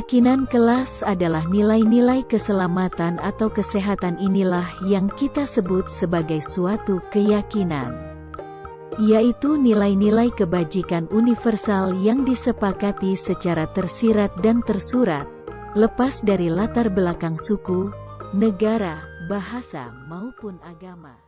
Keyakinan kelas adalah nilai-nilai keselamatan atau kesehatan inilah yang kita sebut sebagai suatu keyakinan. Yaitu nilai-nilai kebajikan universal yang disepakati secara tersirat dan tersurat, lepas dari latar belakang suku, negara, bahasa maupun agama.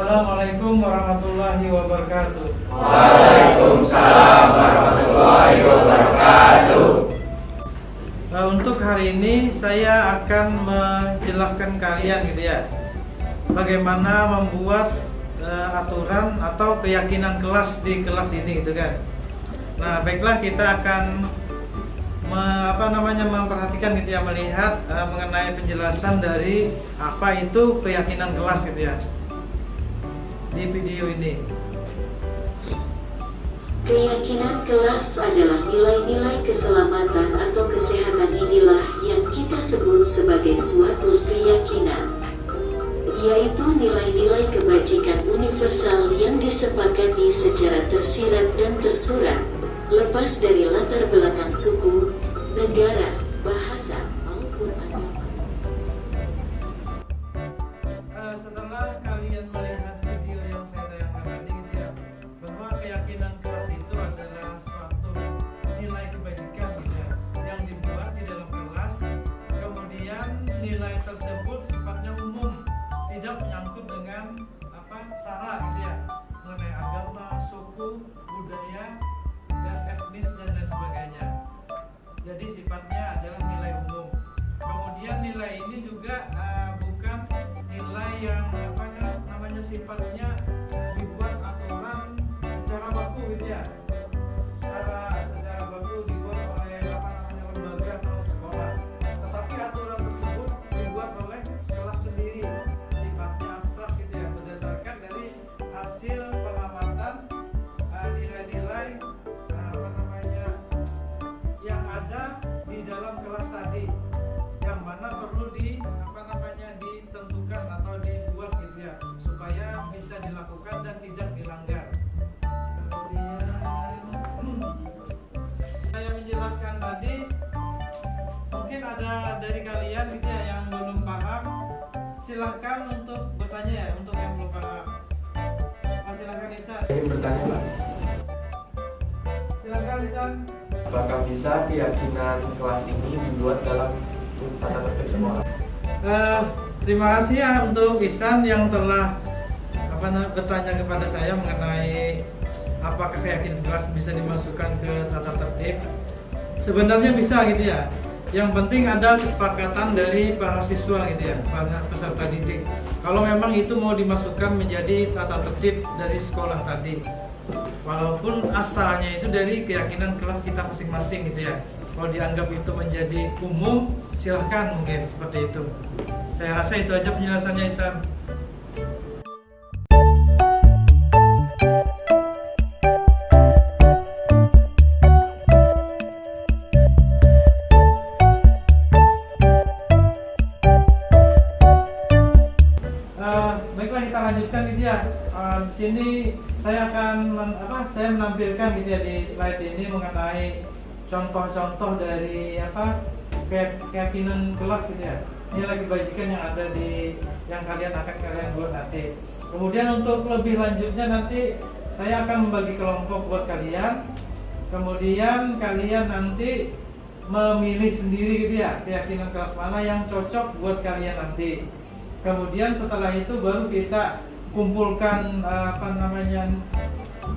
Assalamualaikum warahmatullahi wabarakatuh. Waalaikumsalam warahmatullahi wabarakatuh. Untuk hari ini saya akan menjelaskan kalian gitu ya, bagaimana membuat aturan atau keyakinan kelas di kelas ini gitu kan. Nah, baiklah, kita akan memperhatikan gitu ya, melihat mengenai penjelasan dari apa itu keyakinan kelas gitu ya di video ini. Keyakinan kelas adalah nilai-nilai keselamatan atau kesehatan inilah yang kita sebut sebagai suatu keyakinan, yaitu nilai-nilai kebajikan universal yang disepakati secara tersirat dan tersurat, lepas dari latar belakang suku, negara, bahasa, maupun agama. Setelah kalian melihat video yang saya tayangkan tadi gitu ya, bahwa keyakinan kelas itu adalah suatu nilai kebajikan gitu ya, yang dibuat di dalam kelas, kemudian nilai tersebut sifatnya umum, tidak menyangkut dengan sara gitu ya, mengenai agama, suku, budaya, dan etnis dan lain sebagainya. Jadi sifatnya adalah nilai umum. Kemudian nilai ini juga bukan nilai yang sifatnya dibuat aturan secara baku gitu ya, secara baku dibuat oleh lembaga atau sekolah, tetapi aturan tersebut dibuat oleh kelas sendiri, sifatnya abstrak gitu ya, berdasarkan dari hasil pengamatan nilai-nilai yang ada di dalam kelas tadi, yang mana perlu ditentukan atau dibuat gitu ya, supaya bisa dilakukan dan tidak dilanggar. Kemudian saya menjelaskan tadi, mungkin ada dari kalian gitu ya yang belum paham, silahkan untuk bertanya ya, untuk yang belum paham. Silahkan Ihsan. Ingin bertanya Pak, Silahkan Ihsan. apakah bisa keyakinan kelas ini dibuat dalam tata tertib sekolah? Terima kasih ya untuk Ihsan yang telah bertanya kepada saya mengenai apakah keyakinan kelas bisa dimasukkan ke tata tertib. Sebenarnya bisa gitu ya. Yang penting ada kesepakatan dari para siswa gitu ya, para peserta didik. Kalau memang itu mau dimasukkan menjadi tata tertib dari sekolah tadi, walaupun asalnya itu dari keyakinan kelas kita masing-masing gitu ya. Kalau dianggap itu menjadi umum, silahkan, mungkin seperti itu. Saya rasa itu aja penjelasannya, Ihsan. Baiklah, kita lanjutkan gitu ya. Di sini saya akan saya menampilkan gitu ya di slide ini mengenai contoh-contoh dari keyakinan kelas gitu ya, nilai kebajikan yang ada yang kalian buat nanti. Kemudian untuk lebih lanjutnya nanti saya akan membagi kelompok buat kalian. Kemudian kalian nanti memilih sendiri gitu ya, keyakinan kelas mana yang cocok buat kalian nanti. Kemudian setelah itu baru kita kumpulkan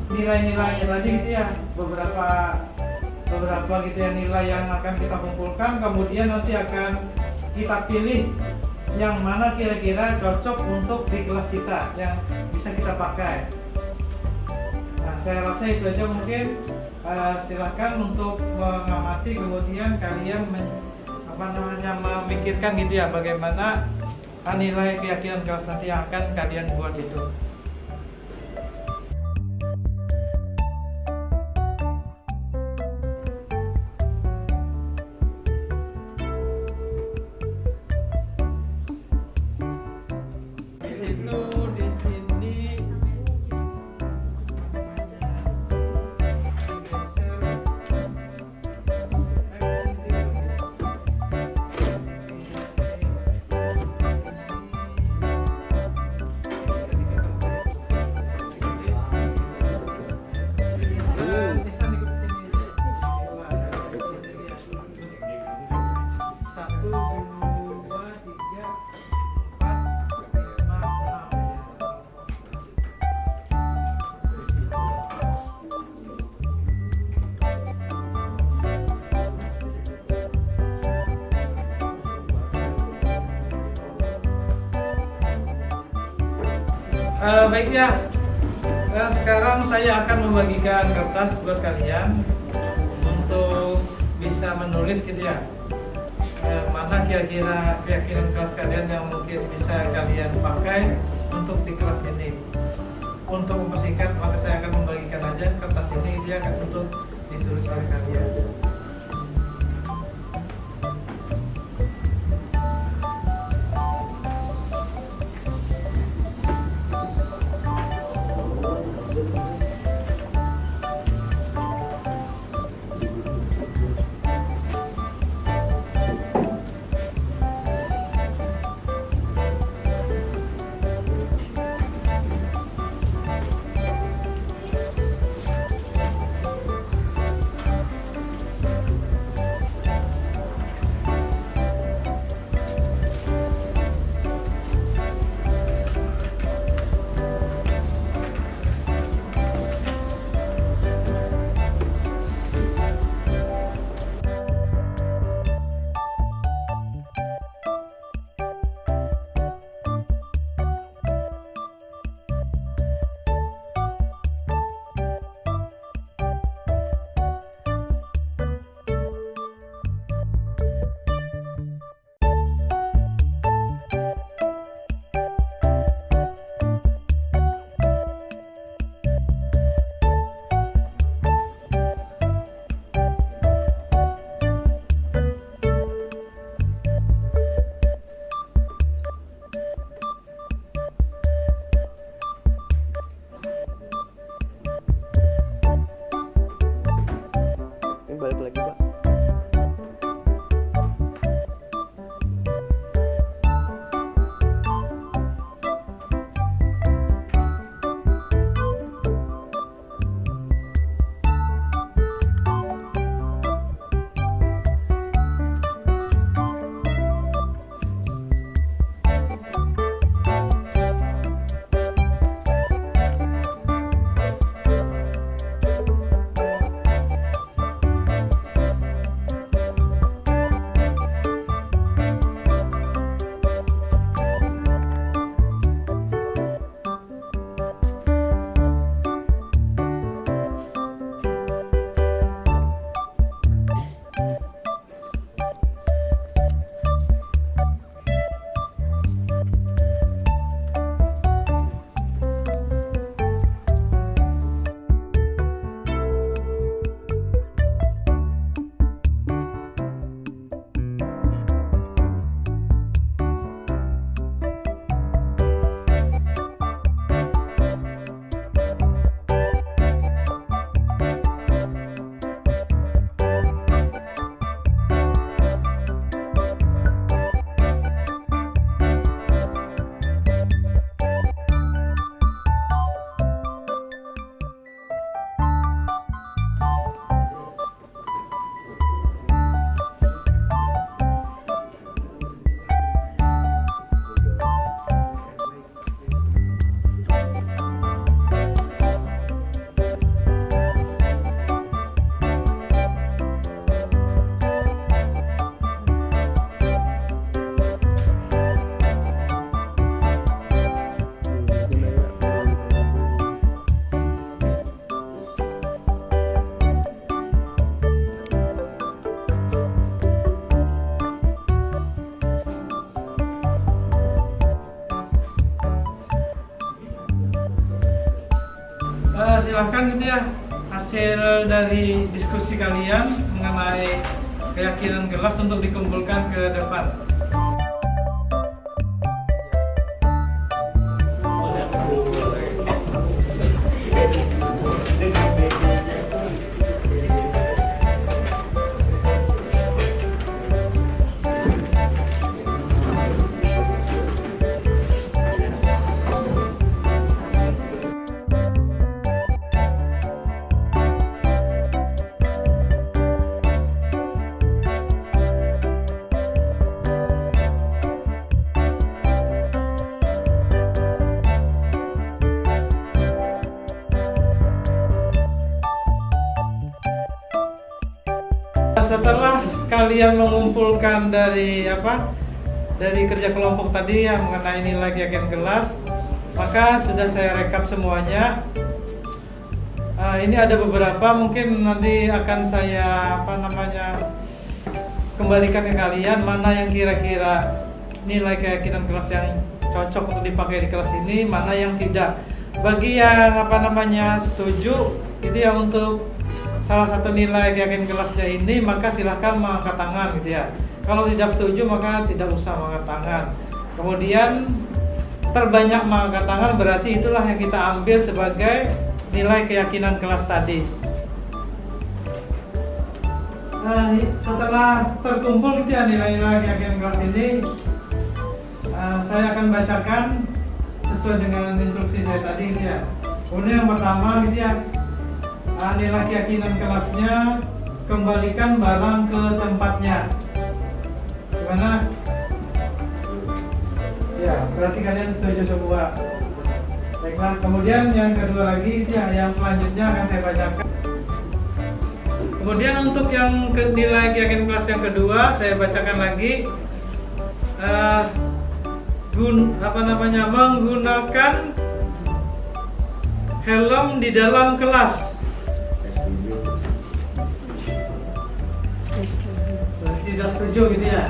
nilai-nilai tadi gitu ya, beberapa gitu ya nilai yang akan kita kumpulkan. Kemudian nanti akan kita pilih yang mana kira-kira cocok untuk di kelas kita, yang bisa kita pakai. Nah, saya rasa itu aja mungkin. Silahkan untuk mengamati, kemudian kalian memikirkan gitu ya, bagaimana nilai keyakinan kelas nanti yang akan kalian buat itu. Di sini Baik ya. Nah, sekarang saya akan membagikan kertas buat kalian untuk bisa menulis gitu ya. Mana kira-kira keyakinan kelas kalian yang mungkin bisa kalian pakai untuk di kelas ini. Untuk mempersingkat, maka saya akan membagikan aja kertas ini dia akan untuk ditulis oleh kalian. Balik lagi, Pak. Silahkan gitu ya hasil dari diskusi kalian mengenai keyakinan kelas untuk dikumpulkan ke depan. Setelah kalian mengumpulkan dari kerja kelompok tadi yang mengenai nilai keyakinan kelas, maka maka sudah saya rekap semuanya. Ini ada beberapa, mungkin nanti akan saya kembalikan ke kalian mana yang kira-kira nilai keyakinan kelas yang cocok untuk dipakai di kelas ini, mana yang tidak. Bagi yang setuju gitu ya untuk salah satu nilai keyakinan kelasnya ini, maka silahkan mengangkat tangan gitu ya. Kalau tidak setuju maka tidak usah mengangkat tangan. Kemudian terbanyak mengangkat tangan berarti itulah yang kita ambil sebagai nilai keyakinan kelas tadi. Setelah terkumpul gitu ya nilai-nilai keyakinan kelas ini, saya akan bacakan sesuai dengan instruksi saya tadi gitu ya. Kemudian yang pertama gitu ya, nilai keyakinan kelasnya, kembalikan barang ke tempatnya. Gimana? Ya, berarti kalian setuju semua. Baiklah, kemudian yang kedua lagi ya, yang selanjutnya akan saya bacakan. Kemudian untuk yang nilai keyakinan kelas yang kedua, saya bacakan lagi. Menggunakan helm di dalam kelas. Tidak setuju gitu ya.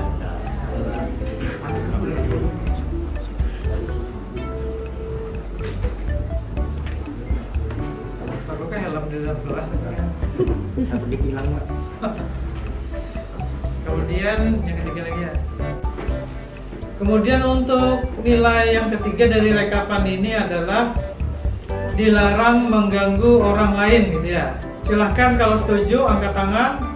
Perlukah helm di dalam kelas? Hilang, Pak. Kemudian yang ketiga lagi ya. Kemudian untuk nilai yang ketiga dari rekapan ini adalah dilarang mengganggu orang lain gitu ya. Silahkan kalau setuju angkat tangan.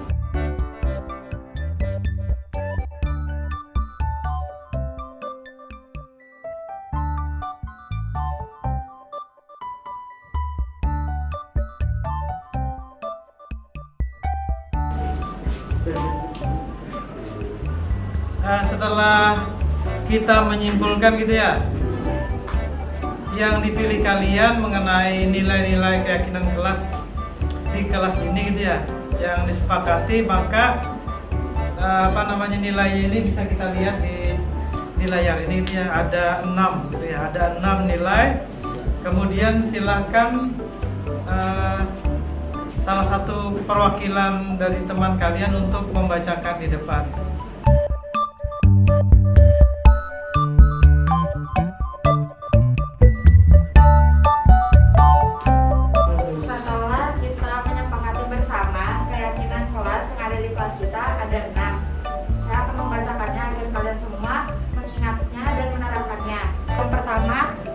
Setelah kita menyimpulkan gitu ya, yang dipilih kalian mengenai nilai-nilai keyakinan kelas di kelas ini gitu ya, yang disepakati, maka nilainya ini bisa kita lihat di layar ini gitu ya. Ada 6 gitu ya, ada 6 nilai. Kemudian silahkan salah satu perwakilan dari teman kalian untuk membacakan di depan.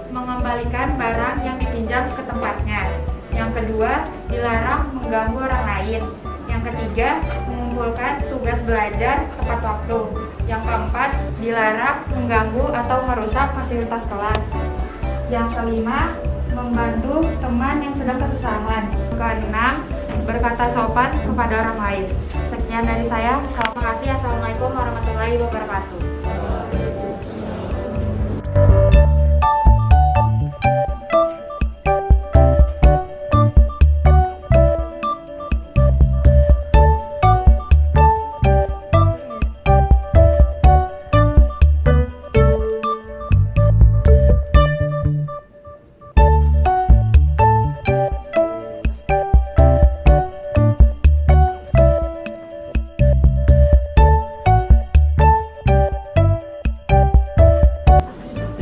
Mengembalikan barang yang dipinjam ke tempatnya. Yang kedua, dilarang mengganggu orang lain. Yang ketiga, mengumpulkan tugas belajar tepat waktu. Yang keempat, dilarang mengganggu atau merusak fasilitas kelas. Yang kelima, membantu teman yang sedang kesusahan. Keenam, berkata sopan kepada orang lain. Sekian dari saya. Terima kasih. Assalamualaikum warahmatullahi wabarakatuh.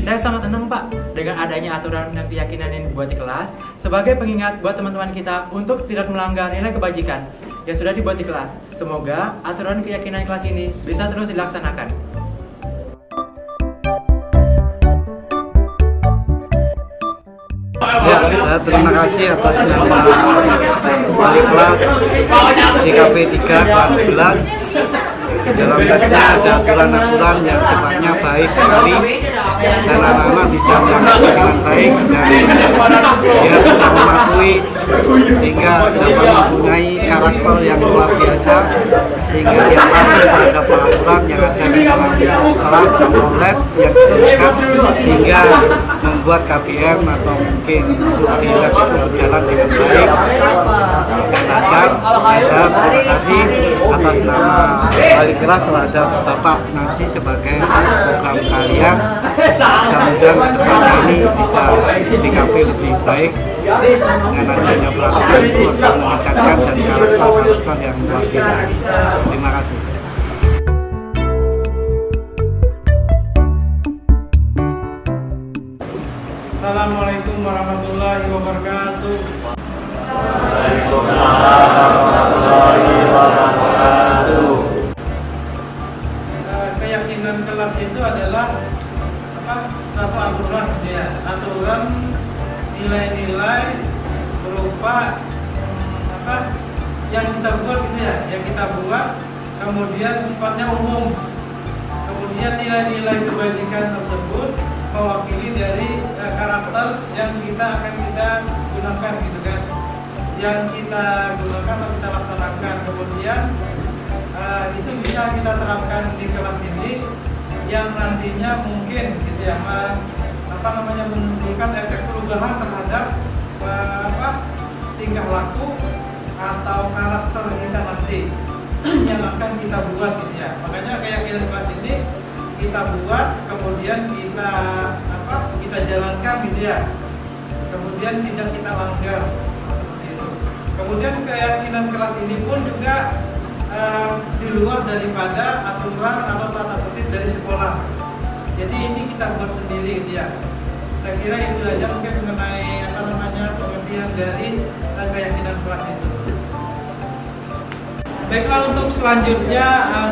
Saya sangat tenang, Pak, dengan adanya aturan dan keyakinan yang dibuat di kelas sebagai pengingat buat teman-teman kita untuk tidak melanggar nilai kebajikan yang sudah dibuat di kelas. Semoga aturan keyakinan kelas ini bisa terus dilaksanakan. Ya, terima kasih atas nama wali kelas IKP 3 kelas 11. Dalam tesnya ada aturan-aturan yang sifatnya baik sekali dan anak-anak bisa melakukan dengan baik dan dia bisa mematuhi sehingga dapat mempunyai karakter yang luar biasa sehingga dia patuh terhadap peraturan yang ada di dalam kelas atau lab yang terdekat hingga membuat KPM atau mungkin di lab itu berjalan dengan baik. Terima kasih atas nama wali kelas terhadap Bapak nanti sebagai program kalian. Mudah-mudahan kedepannya ini bisa disikapi lebih baik dengan adanya peraturan itu akan meningkatkan dan karakter yang luar biasa. Terima kasih. Assalamualaikum warahmatullahi wabarakatuh. Keyakinan kelas itu adalah suatu aturan, ya, aturan nilai-nilai berupa yang kita buat gitu ya, yang kita buat, kemudian sifatnya umum, kemudian nilai-nilai kebajikan tersebut mewakili dari karakter yang kita gunakan gitu kan, yang kita gunakan atau kita laksanakan. Kemudian itu bisa kita terapkan di kelas ini yang nantinya mungkin gitu ya menimbulkan efek perubahan terhadap tingkah laku atau karakter kita nanti yang akan kita buat gitu ya. Makanya keyakinan kelas ini kita buat, kemudian kita jalankan gitu ya, kemudian tidak kita langgar seperti itu. Kemudian keyakinan kelas ini pun juga di luar daripada aturan atau tata tertib dari sekolah. Jadi ini kita buat sendiri gitu ya. Saya kira itu aja mungkin mengenai pengertian dari keyakinan kelas itu. Baiklah, untuk selanjutnya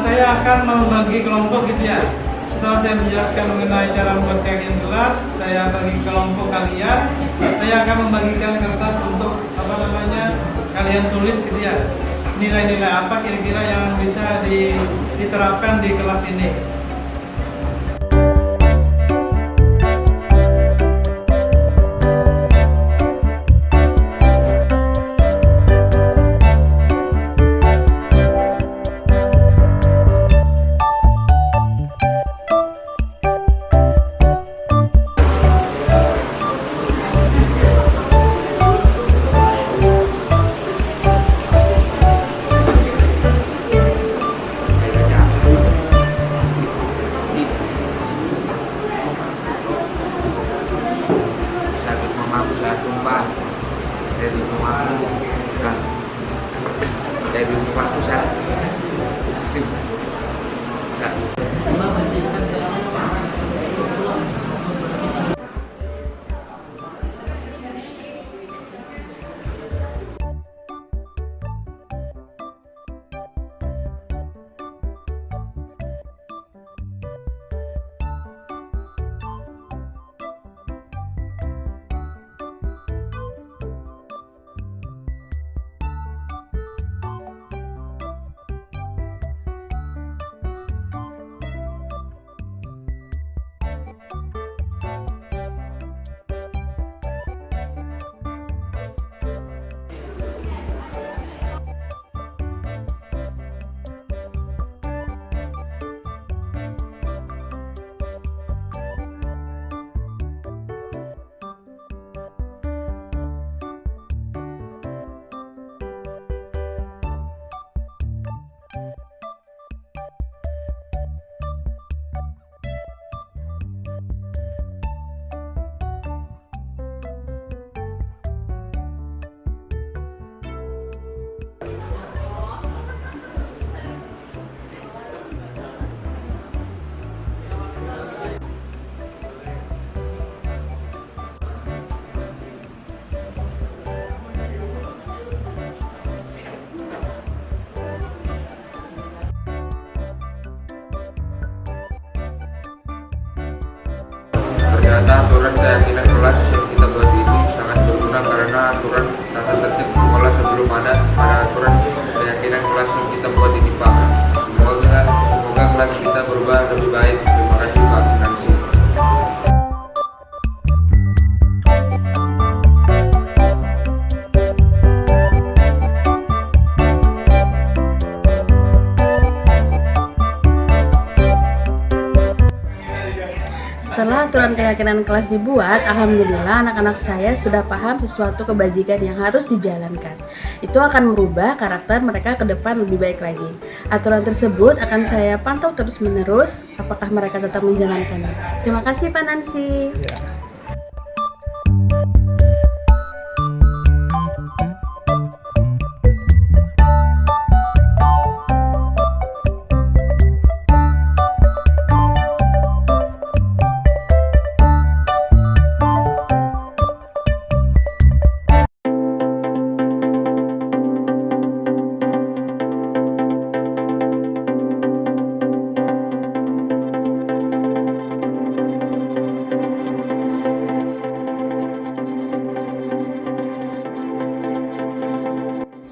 saya akan membagi kelompok gitu ya. Setelah saya menjelaskan mengenai cara membuat keyakinan kelas, saya bagi kelompok kalian. Saya akan membagikan kertas untuk kalian tulis gitu ya. Nilai-nilai apa kira-kira yang bisa diterapkan di kelas ini. Ternyata aturan keyakinan kelas yang kita buat ini sangat berguna karena aturan tata tertib sekolah sebelum ada aturan keyakinan kelas yang kita buat ini Pak. Semoga kelas kita berubah lebih baik. Terima kasih Pak Nancy. Setelah aturan keyakinan kelas dibuat, alhamdulillah anak-anak saya sudah paham sesuatu kebajikan yang harus dijalankan. Itu akan merubah karakter mereka ke depan lebih baik lagi. Aturan tersebut akan saya pantau terus-menerus apakah mereka tetap menjalankannya. Terima kasih Pak Nancy.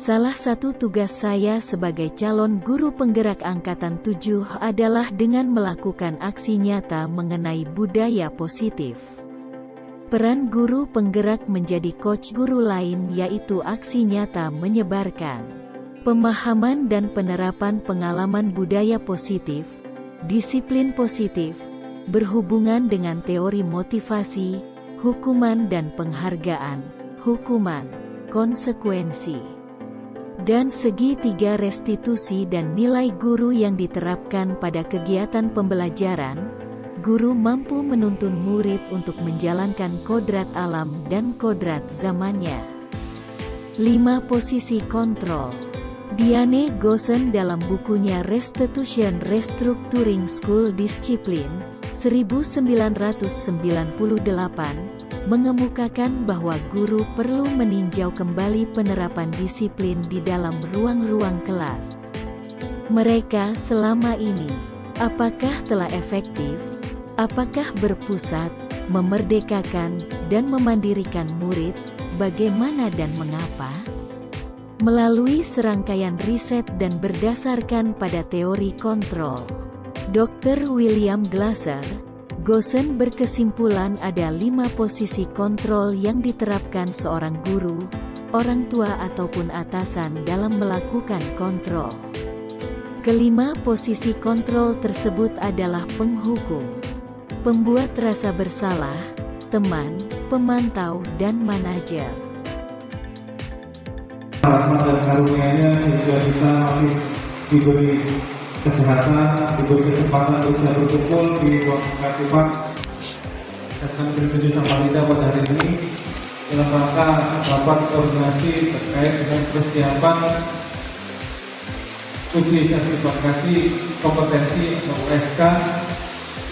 Salah satu tugas saya sebagai calon guru penggerak Angkatan 7 adalah dengan melakukan aksi nyata mengenai budaya positif. Peran guru penggerak menjadi coach guru lain yaitu aksi nyata menyebarkan pemahaman dan penerapan pengalaman budaya positif, disiplin positif, berhubungan dengan teori motivasi, hukuman dan penghargaan, hukuman, konsekuensi, dan segitiga restitusi dan nilai guru yang diterapkan pada kegiatan pembelajaran. Guru mampu menuntun murid untuk menjalankan kodrat alam dan kodrat zamannya. 5 posisi kontrol. Diane Goosen dalam bukunya Restitution Restructuring School Discipline 1998 mengemukakan bahwa guru perlu meninjau kembali penerapan disiplin di dalam ruang-ruang kelas mereka selama ini. Apakah telah efektif? Apakah berpusat, memerdekakan, dan memandirikan murid? Bagaimana dan mengapa? Melalui serangkaian riset dan berdasarkan pada teori kontrol, Dr. William Glasser, Goosen berkesimpulan ada 5 posisi kontrol yang diterapkan seorang guru, orang tua ataupun atasan dalam melakukan kontrol. Kelima posisi kontrol tersebut adalah penghukum, pembuat rasa bersalah, teman, pemantau, dan manajer. Rahmat dan karunia-Nya sehingga kita masih diberi kesehatan, diberi kesempatan untuk bisa berkumpul di ruang keaktifan dan berkunjung sama Linda pada hari ini dalam rangka rapat koordinasi terkait dengan persiapan uji sertifikasi kompetensi atau USK,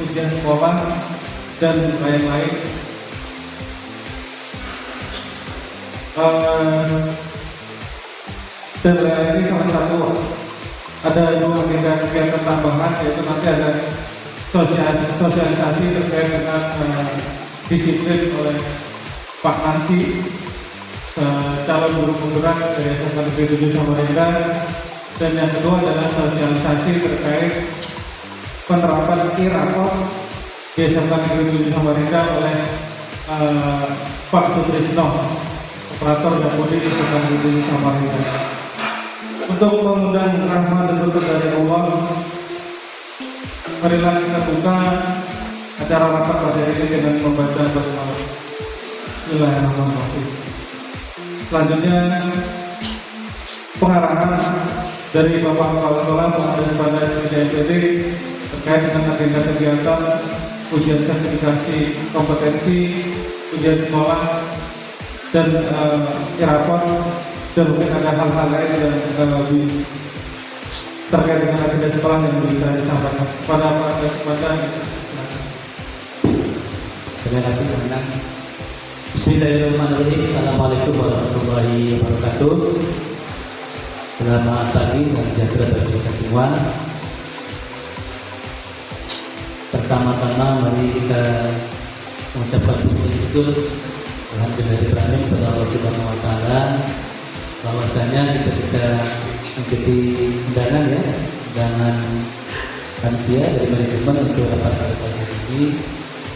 ujian sekolah, dan lain-lain. Dan ini salah satu ada 2 agenda kegiatan tambahan, yaitu nanti ada sosialisasi terkait dengan disiplin oleh Pak Nancy, calon guru penggerak dari SMA Negeri 7 Samarinda. Dan yang kedua adalah sosialisasi terkait penerapan e-rapor di SMA Negeri 7 Samarinda oleh Pak Sutrisno, operator dan bodi di SMA Negeri 7 Samarinda. Untuk mengundang rahmat dan berkat dari Allah, marilah kita buka acara rapat pada hari ini dengan membaca basmalah. Bismillahirrahmanirrahim. Selanjutnya pengarahan dari Bapak Kepala Sekolah pengadaan pada SPD terkait dengan agenda kegiatan ujian sertifikasi kompetensi, ujian sekolah, dan rapor. Dan mungkin ada hal-hal lain yang lebih terkait dengan agenda sekolah yang bisa disampaikan kepada Pak Kesempatan. Terima kasih teman-teman. Bismillahirrahmanirrahim. Assalamualaikum warahmatullahi wabarakatuh. Selamat pagi dan sejahtera bagi kita semua. Pertama-tama mari kita mengucapkan syukur alhamdulillahirrahmanirrahim kepada Allah Subhanahu wa taala bahwasanya kita bisa menjadi undangan panitia dari manajemen untuk rapat pada pagi ini.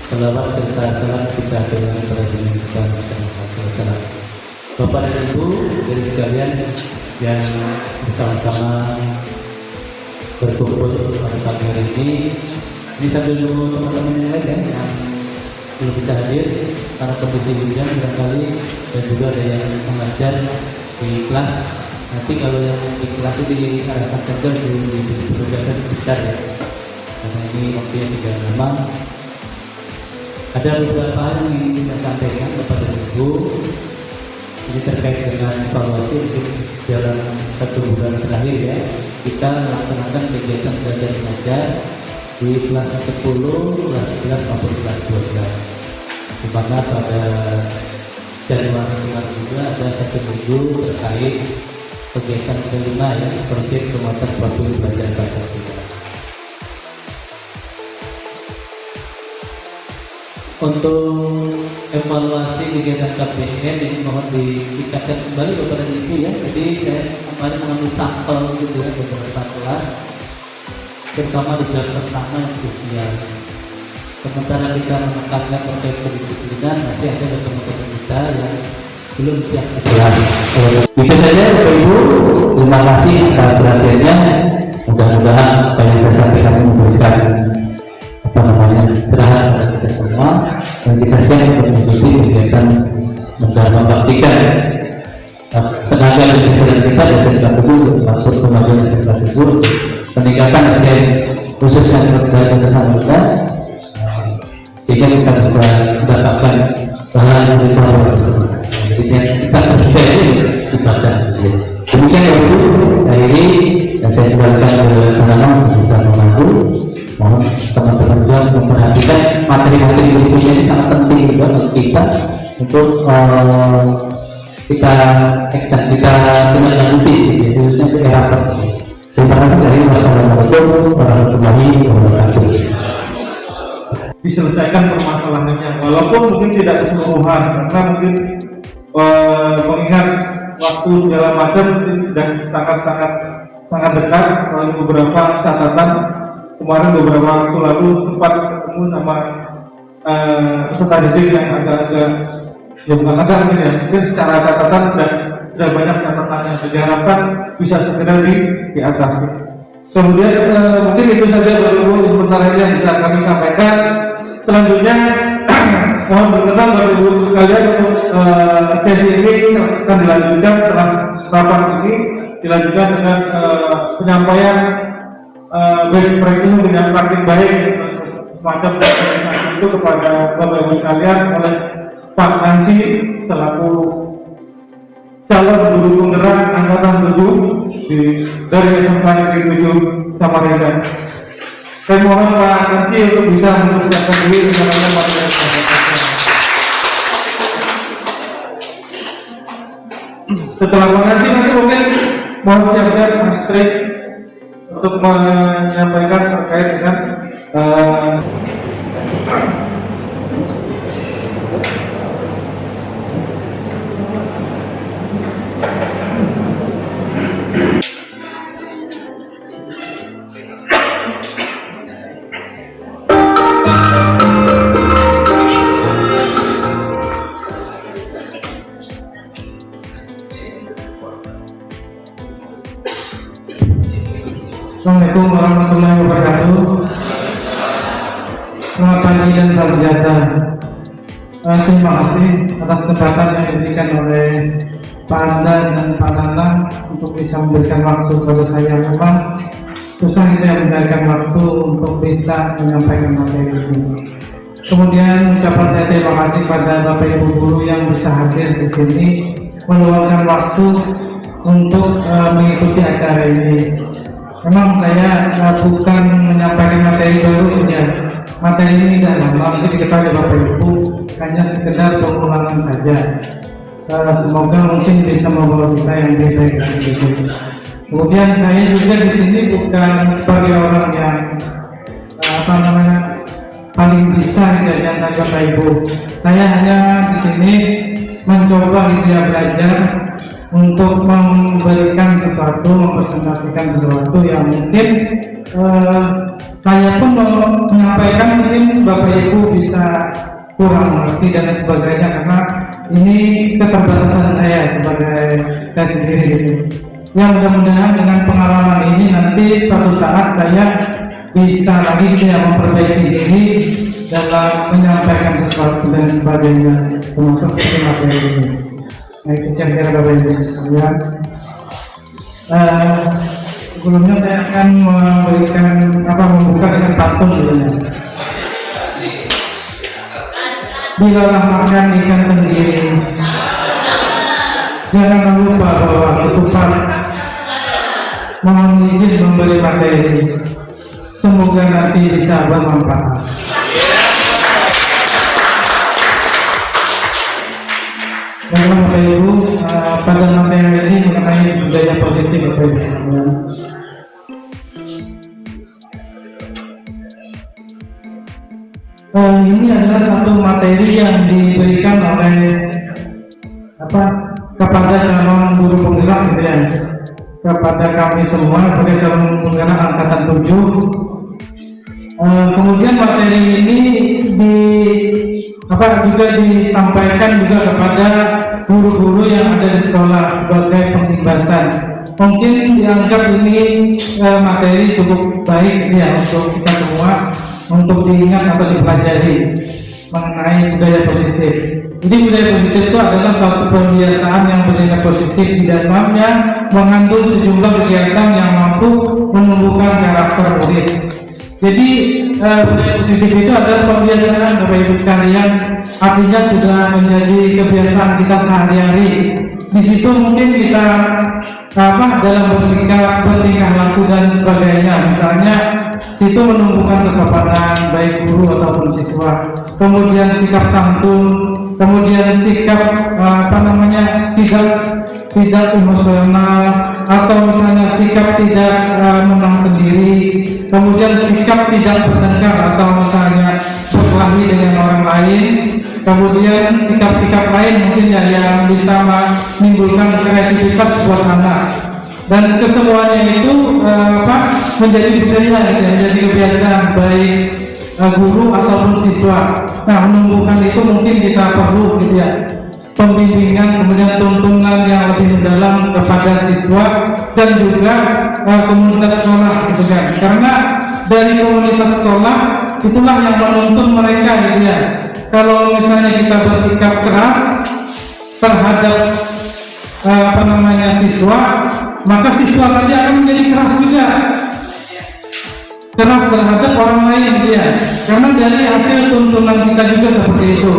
Selawat serta salam kita dengan para jemaah kita bersama-sama. Bapak dan Ibu dari sekalian yang bersama-sama berkumpul pada pagi hari ini sambil nunggu teman-teman yang lain yang belum bisa hadir karena kondisi hujan barangkali, dan juga ada yang mengajar di kelas. Nanti kalau yang di kelas itu diarahkan saja di penugasan sebentar ya, karena ini waktunya tidak lama. Ada beberapa hal yang ingin kita sampaikan kepada Ibu. Ini terkait dengan evaluasi untuk dalam 1 bulan terakhir ya. Kita melaksanakan kegiatan belajar mengajar di kelas 10, kelas 11 maupun kelas 12. Di mana pada Januari kemarin juga ada 1 minggu terkait kegiatan kelima ya, proyek penguatan profil belajar Pancasila. Untuk evaluasi kegiatan KPN ini mohon ditingkatkan kembali kepada Ibu ya. Jadi saya kemarin mengambil sampel gitu ya beberapa kelas, terutama di bulan pertama yang krusial. Sementara kita menekankan terkait kedisiplinan, masih ada teman-teman kita yang belum siap di kelas. Itu saja Bapak Ibu. Terima kasih atas perhatiannya. Mudah-mudahan apa yang saya sampaikan memberikan istirahat pada kita semua, dan kita siap untuk mengikuti kegiatan membaktikan tenaga dan pikiran kita di SMK Teguh, maksud kemajuan SMK Teguh, peningkatan SDM khusus yang berkaitan bersama kita, sehingga kita bisa mendapatkan bahan yang dibawa bersama. Jadi kita selesai ibadah. Demikian ya Ibu, akhiri dan saya kembalikan ke teman-teman bisa membantu. Mohon teman-teman juga memperhatikan materi-materi berikutnya ini sangat penting juga untuk kita untuk kita tindak-lanjuti, khususnya ke era tersebut. Terima kasih. Wassalamualaikum warahmatullahi wabarakatuh. Diselesaikan permasalahannya, walaupun mungkin tidak keseluruhan, karena mungkin mengingat waktu segala macam dan sangat dekat. Kalau beberapa catatan kemarin beberapa waktu lalu sempat ketemu sama peserta didik yang agak-agak ya bukan agak ya, mungkin secara catatan dan sudah banyak catatan yang diharapkan bisa segera diatasi. Kemudian mungkin itu saja baru sementara yang bisa kami sampaikan. Selanjutnya mohon berkenan Bapak Ibu sekalian untuk sesi ini akan dilanjutkan setelah rapat ini dilanjutkan dengan penyampaian best practice dengan praktik baik semacam itu kepada Bapak Ibu sekalian oleh Pak Nansi selaku calon guru penggerak angkatan 7 dari SMK Negeri 7 Samarinda. Saya mohon Pak Nansi untuk bisa mempersiapkan diri dengan materi. Setelah Pak Nansi mungkin mohon siap-siap Mas Tris untuk menyampaikan terkait dengan Assalamualaikum warahmatullahi wabarakatuh. Selamat pagi dan salam sejahtera. Terima kasih atas kesempatan yang diberikan oleh Pak Anda dan Pak Nana untuk bisa memberikan waktu kepada saya. Memang susah kita memberikan waktu untuk bisa menyampaikan materi ini. Kemudian ucapan saya terima kasih pada Bapak Ibu guru yang bisa hadir di sini, meluangkan waktu untuk mengikuti acara ini. Memang saya bukan menyampaikan materi baru ya. Materi ini tidak lama, mungkin diketahui Bapak Ibu, hanya sekedar pengulangan saja. Semoga mungkin bisa membawa kita yang lebih baik lagi. Kemudian saya juga di sini bukan sebagai orang yang paling bisa di antara Bapak Ibu. Saya hanya di sini mencoba belajar untuk memberikan sesuatu, mempresentasikan sesuatu yang mungkin saya pun mau menyampaikan, mungkin Bapak Ibu bisa kurang mengerti dan sebagainya, karena ini keterbatasan saya sebagai saya sendiri gitu. Yang mudah-mudahan dengan pengalaman ini nanti suatu saat saya bisa lagi memperbaiki diri dalam menyampaikan sesuatu dan sebagainya, termasuk materi ini. Nah, itu kira-kira Bapak Ibu sekalian. Sebelumnya saya akan membuka dengan pantun dulunya. Bilalah makan ikan tenggiri, jangan lupa bahwa ketupat. Mohon izin memberi materi, semoga nanti bisa bermanfaat. Bapak Ibu, pada materi ini mengenai budaya positif Bapak Ibu sekalian. Ini adalah satu materi yang diberikan oleh kepada calon guru penggerak gitu ya, kepada kami semua sebagai calon penggerak angkatan 7. Kemudian materi ini juga disampaikan juga kepada guru-guru yang ada di sekolah sebagai penghibasan. Mungkin dianggap ini materi cukup baik ya untuk kita semua untuk diingat atau dipelajari mengenai budaya positif. Jadi budaya positif itu adalah suatu pembiasaan yang bernilai positif di dalamnya mengandung sejumlah kegiatan yang mampu menumbuhkan karakter murid. Jadi budaya positif itu adalah pembiasaan Bapak Ibu sekalian, artinya sudah menjadi kebiasaan kita sehari-hari. Di situ mungkin kita dalam bersikap, bertingkah laku dan sebagainya. Misalnya situ menumbuhkan kesopanan baik guru ataupun siswa. Kemudian sikap santun, kemudian sikap tidak emosional, atau misalnya sikap tidak menang sendiri, kemudian sikap tidak bertengkar atau misalnya berkelahi dengan orang lain, kemudian sikap-sikap lain mungkin yang bisa menimbulkan kreativitas buat anak. Dan kesemuanya itu menjadi budaya, menjadi kebiasaan baik guru ataupun siswa. Nah, menumbuhkan itu mungkin kita perlu gitu ya, pembimbingan, kemudian tuntunan yang lebih mendalam kepada siswa dan juga komunitas sekolah gitu kan. Karena dari komunitas sekolah itulah yang menuntun mereka gitu ya. Kalau misalnya kita bersikap keras terhadap siswa, maka siswa nanti akan menjadi keras juga, keras terhadap orang lain dia, karena dari hasil tuntunan kita juga seperti itu.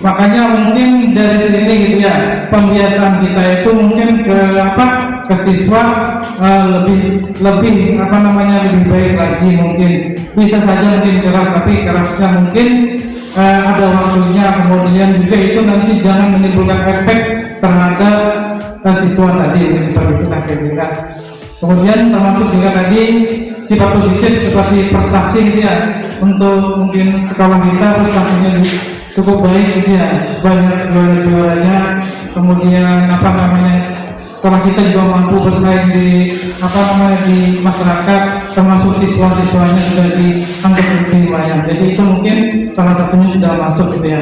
Makanya mungkin dari sini gitu ya, pembiasaan kita itu mungkin ke siswa lebih baik lagi. Mungkin bisa saja mungkin keras, tapi kerasnya mungkin ada waktunya. Kemudian juga itu nanti jangan menimbulkan efek terhadap siswa tadi seperti kita kira. Kemudian termasuk juga tadi sifat positif seperti prestasi gitu ya, untuk mungkin sekolah kita prestasinya cukup baik gitu ya, banyak juara-juaranya. Kemudian sekolah kita juga mampu bersaing di di masyarakat, termasuk siswa-siswanya sudah dianggap lebih lumayan. Jadi itu mungkin salah satunya sudah masuk gitu ya.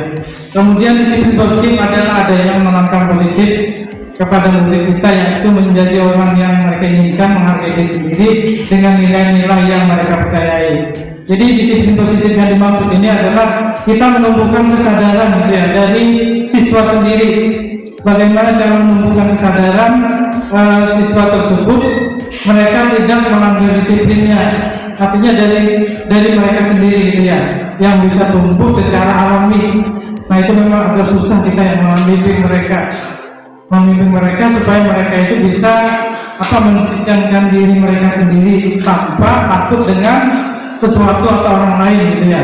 Kemudian disiplin positif adalah ada yang menanamkan positif kepada murid kita, yang itu menjadi orang yang mereka inginkan, menghargai diri sendiri dengan nilai-nilai yang mereka percayai. Jadi disiplin positif yang dimaksud ini adalah kita menumbuhkan kesadaran gitu ya, dari siswa sendiri. Bagaimana cara menumbuhkan kesadaran siswa tersebut, mereka tidak melanggar disiplinnya. Artinya dari mereka sendiri gitu ya, yang bisa tumbuh secara alami. Nah, itu memang agak susah kita yang membimbing mereka supaya mereka itu bisa mensistemkan diri mereka sendiri tanpa takut dengan sesuatu atau orang lain gitu ya.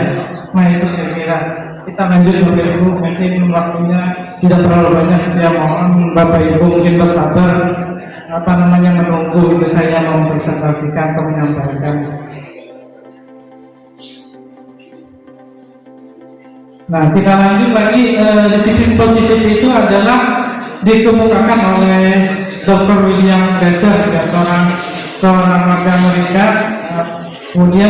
Nah, itu kira-kira. Kita lanjut Bapak Ibu, mungkin waktunya tidak terlalu banyak. Saya mohon Bapak Ibu mungkin bersabar menunggu itu saya mau presentasikan atau menyampaikan. Nah, kita lanjut lagi. Disiplin positif itu adalah dikemukakan oleh Dr. William Fraser, seorang warga Amerika. Kemudian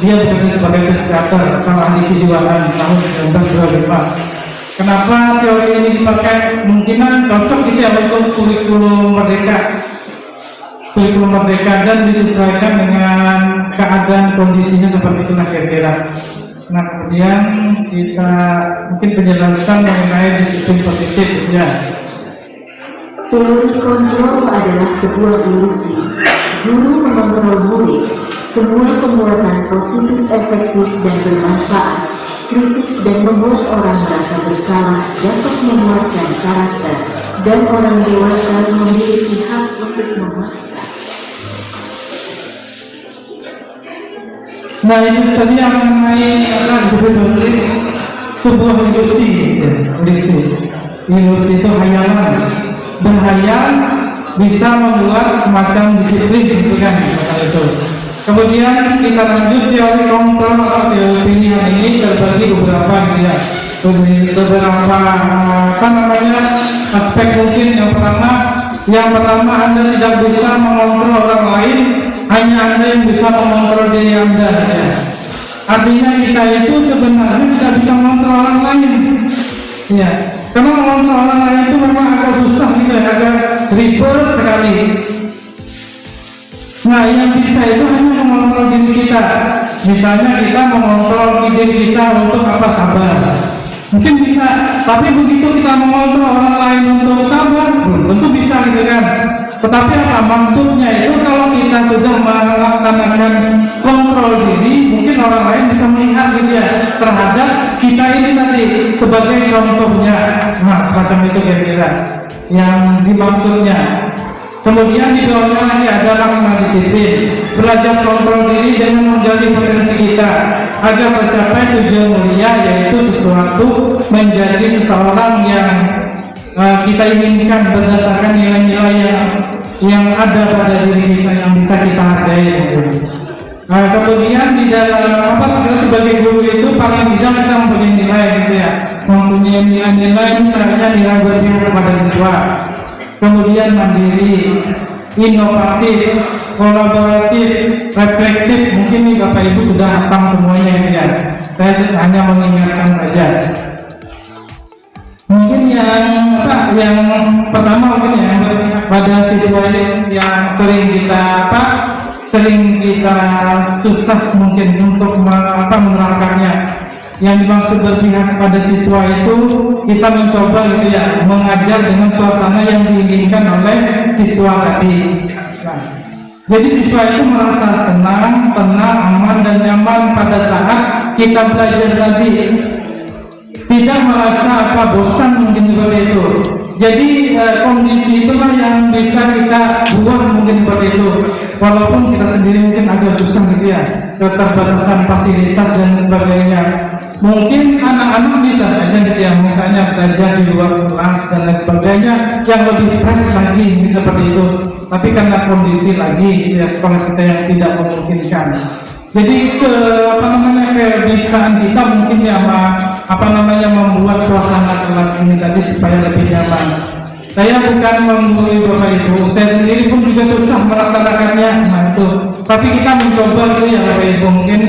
dia bekerja sebagai psikiater atau ahli kejiwaan tahun 1925. Kenapa teori ini dipakai? Mungkinan cocok gitu ya untuk kurikulum merdeka dan disesuaikan dengan keadaan kondisinya seperti itu kira-kira. Nah, kemudian kita mungkin penjelasan mengenai disiplin positif ya. Teori kontrol adalah sebuah ilusi. Guru mengontrol murid. Semua penguatan positif, efektif, dan bermanfaat, kritik dan membuat orang merasa bersalah dapat menguatkan karakter, dan orang dewasa memiliki hak untuk memaksa. Nah, itu tadi yang mengenai sebuah ilusi, ilusi itu hayalan. Berhayal bisa membuat semacam disiplin, gitu kan? Itu. Kemudian kita lanjut teori kontrol atau teori pilihan ini terbagi beberapa ya. Beberapa aspek mungkin. Yang pertama Anda tidak bisa mengontrol orang lain, hanya Anda yang bisa mengontrol diri Anda ya. Artinya kita itu sebenarnya tidak bisa mengontrol orang lain ya, karena mengontrol orang lain itu memang agak susah gitu ya, agak ribet sekali. Nah, yang bisa itu hanya mengontrol diri kita. Misalnya kita mengontrol ide kita untuk apa, sabar, mungkin bisa. Tapi begitu kita mengontrol orang lain untuk sabar, tentu bisa gitu kan. Tetapi apa maksudnya itu, kalau kita sudah melaksanakan kontrol diri, mungkin orang lain bisa melihat gitu ya terhadap kita ini tadi sebagai contohnya. Nah, semacam itu kira-kira yang dimaksudnya. Kemudian di bawahnya lagi ada makna disiplin, belajar kontrol diri dengan menggali potensi kita agar tercapai tujuan mulia, yaitu sesuatu menjadi seseorang yang kita inginkan berdasarkan nilai-nilai yang ada pada diri kita yang bisa kita hargai. Kemudian di dalam sebagai guru itu paling tidak kita mempunyai nilai gitu ya, mempunyai nilai-nilai misalnya nilai berpihak kepada siswa. Kemudian mandiri, inovatif, kolaboratif, reflektif. Mungkin nih Bapak Ibu sudah hafal semuanya ya. Saya hanya mengingatkan saja. Mungkin yang pertama mungkin ya pada siswa ini yang sering kita susah mungkin untuk menerapkannya. Yang dimaksud berpihak pada siswa itu kita mencoba gitu ya, mengajar dengan suasana yang diinginkan oleh siswa tadi. Nah, jadi siswa itu merasa senang, tenang, aman dan nyaman pada saat kita belajar tadi. Tidak merasa bosan mungkin seperti itu. Jadi kondisi itulah yang bisa kita buat mungkin seperti itu. Walaupun kita sendiri mungkin agak susah gitu ya, keterbatasan fasilitas dan sebagainya. Mungkin anak-anak bisa saja gitu ya, misalnya belajar di luar kelas dan lain sebagainya yang lebih fresh lagi seperti itu. Tapi karena kondisi lagi gitu ya, sekolah kita yang tidak memungkinkan. Jadi kebisaan kita mungkin ya membuat suasana kelas ini tadi supaya lebih nyaman. Saya bukan menggurui Bapak Ibu, saya sendiri pun juga susah melaksanakannya. Nah itu, tapi kita mencoba itu ya Bapak Ibu, mungkin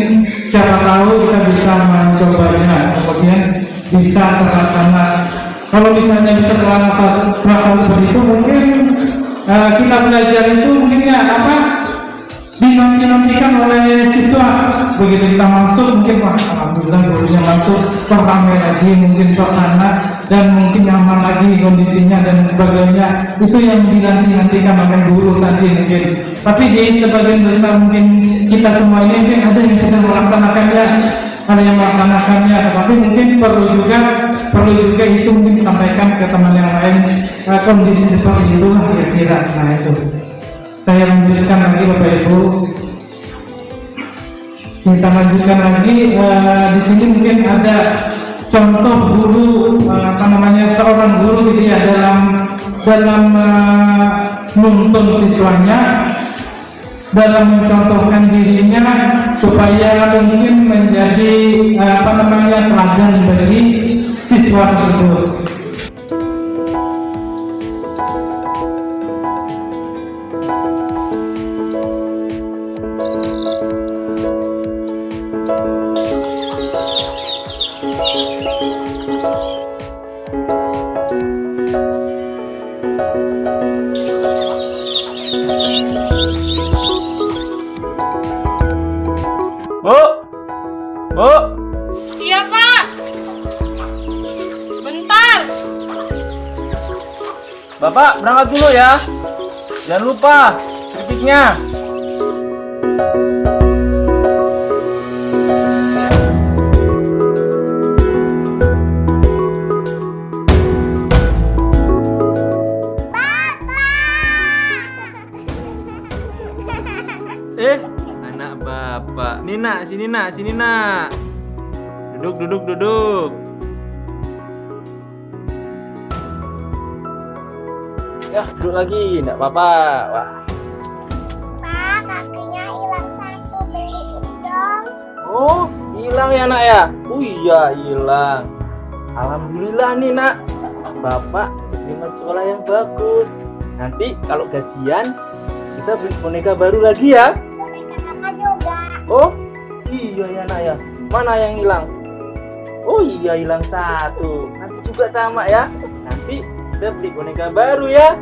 siapa tahu kita bisa mencobanya, kemudian bisa terlaksana. Kalau misalnya bisa terlaksana seperti itu, mungkin kita belajar itu mungkin ya dinanti-nantikan oleh siswa. Begitu kita masuk mungkin alhamdulillah gurunya masuk, ramai lagi mungkin suasana dan mungkin nyaman lagi kondisinya dan sebagainya. Itu yang dinanti-nantikan oleh guru tadi mungkin. Tapi di sebagian besar mungkin kita semua ini mungkin ada yang sedang melaksanakannya, tapi mungkin perlu juga itu mungkin disampaikan ke teman yang lain. Kondisi seperti itulah kira-kira. Nah itu. Saya lanjutkan lagi Bapak Ibu. Kita lanjutkan lagi di sini mungkin ada contoh guru seorang guru gitu ya dalam menuntun siswanya, dalam mencontohkan dirinya supaya mungkin menjadi teladan bagi siswa tersebut. Bu, Bapak berangkat dulu ya. Jangan lupa kritiknya. Anak bapak. Nina, sini nak, sini nak. Duduk. Ya, duduk lagi, enggak apa-apa. Wah. Pak, kakinya hilang satu, beliin dong. Oh, hilang ya nak ya? Oh iya, hilang. Alhamdulillah nih nak. Bapak terima sekolah yang bagus. Nanti kalau gajian kita beli boneka baru lagi ya. Boneka kakak juga. Oh, iya ya nak ya. Mana yang hilang? Oh iya, hilang satu. Nanti juga sama ya. Nanti kita beli boneka baru ya.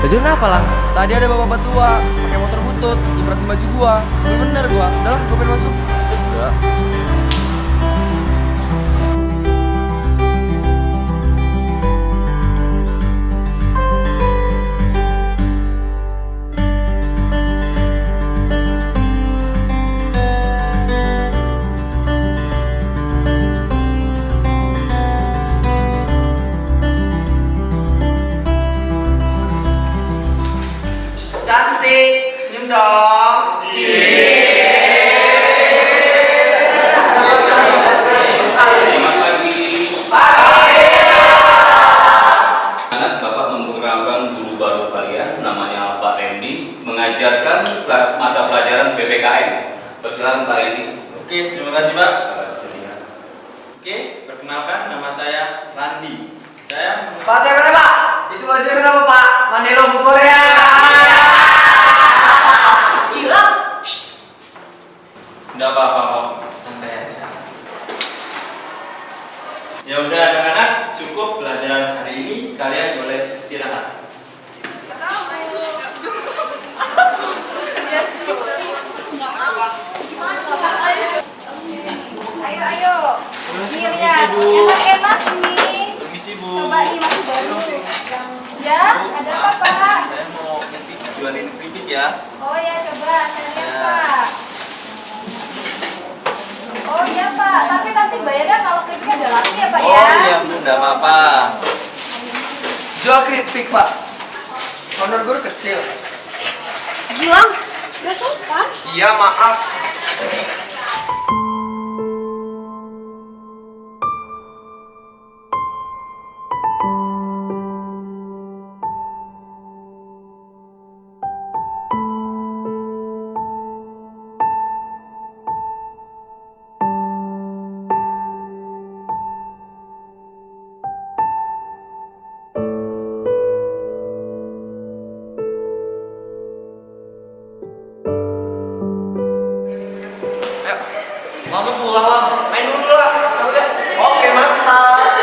Baju apa lang? Tadi ada bapak tua pakai motor butut, ibarat baju gua. Sebel bener gua. Udah lah, gua pengen masuk. Udah. Cantik, senyum dong. Anak Bapak memperkenalkan guru baru kalian, namanya Pak Randy, mengajarkan mata pelajaran PPKN. Persilakan Pak Randy. Oke, terima kasih Pak. Oke, perkenalkan nama saya Randi. Pak, saya mana Pak? Itu bajunya kenapa Pak? Mandelo Korea. Gila. Enggak apa-apa Pak, santai aja. Ya udah anak-anak, cukup pelajaran hari ini, kalian boleh istirahat. Ayo. Lihat, enak-enak nih. Permisi Bu. Coba ini masih baru. Ya. ya. Oh ya, coba saya lihat Pak. Oh iya Pak, tapi nanti bayarnya kalau keripik ada lagi ya Pak ya? Oh iya Bu, enggak apa-apa. Jual keripik, Pak. Honor guru kecil. Gilang, gak sopan. Iya, maaf. Langsung pulang lah, main dulu lah, cabut ya. Oke, mantap.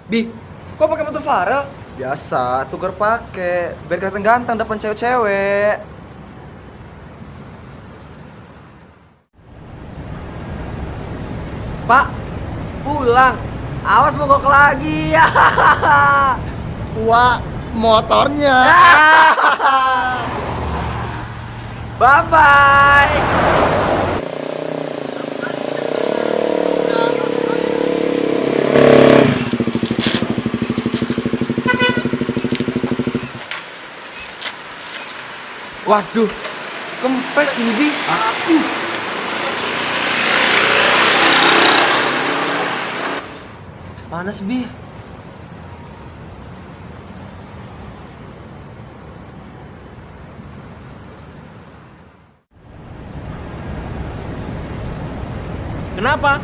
Bi, kok pakai motor Farel? Biasa, tukar pakai biar kelihatan ganteng depan cewek-cewek. Pak, pulang. Awas mogok lagi. Wah, motornya. Bye-bye. Waduh, kempes ini Bi. Panas Bi. Kenapa?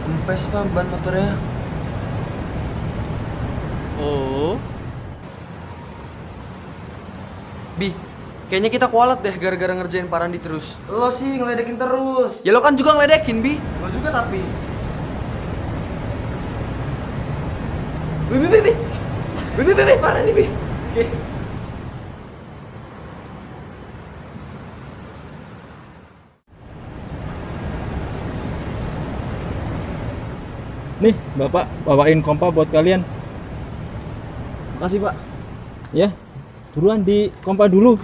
Kempes Pak ban motornya. Oh. Bi, kayaknya kita kualat deh gara-gara ngerjain Parandi terus. Lo sih ngeledekin terus. Ya lo kan juga ngeledekin, Bi. Lo juga tapi. Bi, Parandi, Bi. Oke. Nih, Bapak bawain kompa buat kalian. Makasih, Pak. Ya, buruan di kompa dulu.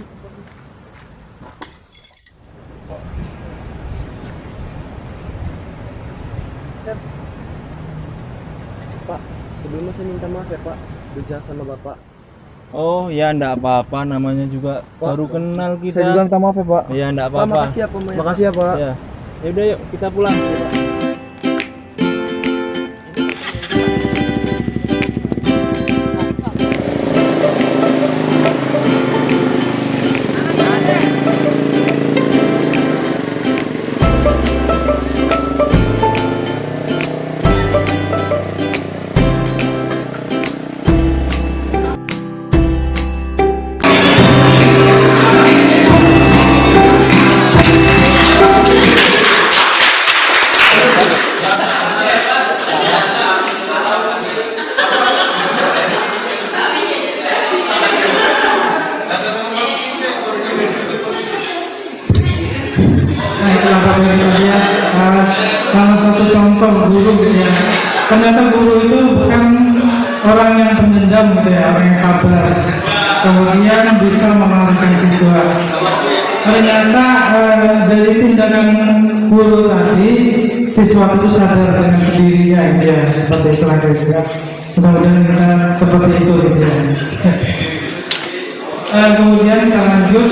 Pak, sebelumnya saya minta maaf ya, Pak. Udah jahat sama Bapak. Oh ya, enggak apa-apa, namanya juga Pak, baru kenal kita. Saya juga minta maaf ya, Pak. Iya, enggak Pak, apa-apa. makasih ya, Pak. Makasih ya, Pak. Ya. Ya udah yuk, kita pulang. Salah satu contoh guru gitu ya. Ternyata guru itu bukan orang yang pendendam gitu ya, orang yang sabar. Kemudian bisa mengalahkan siswa. Ternyata dari tindakan guru tadi, siswa itu sadar dengan sendirinya gitu ya, seperti itu lagi juga. Mudah-mudahan kita seperti itu gitu ya. Kemudian kita lanjut.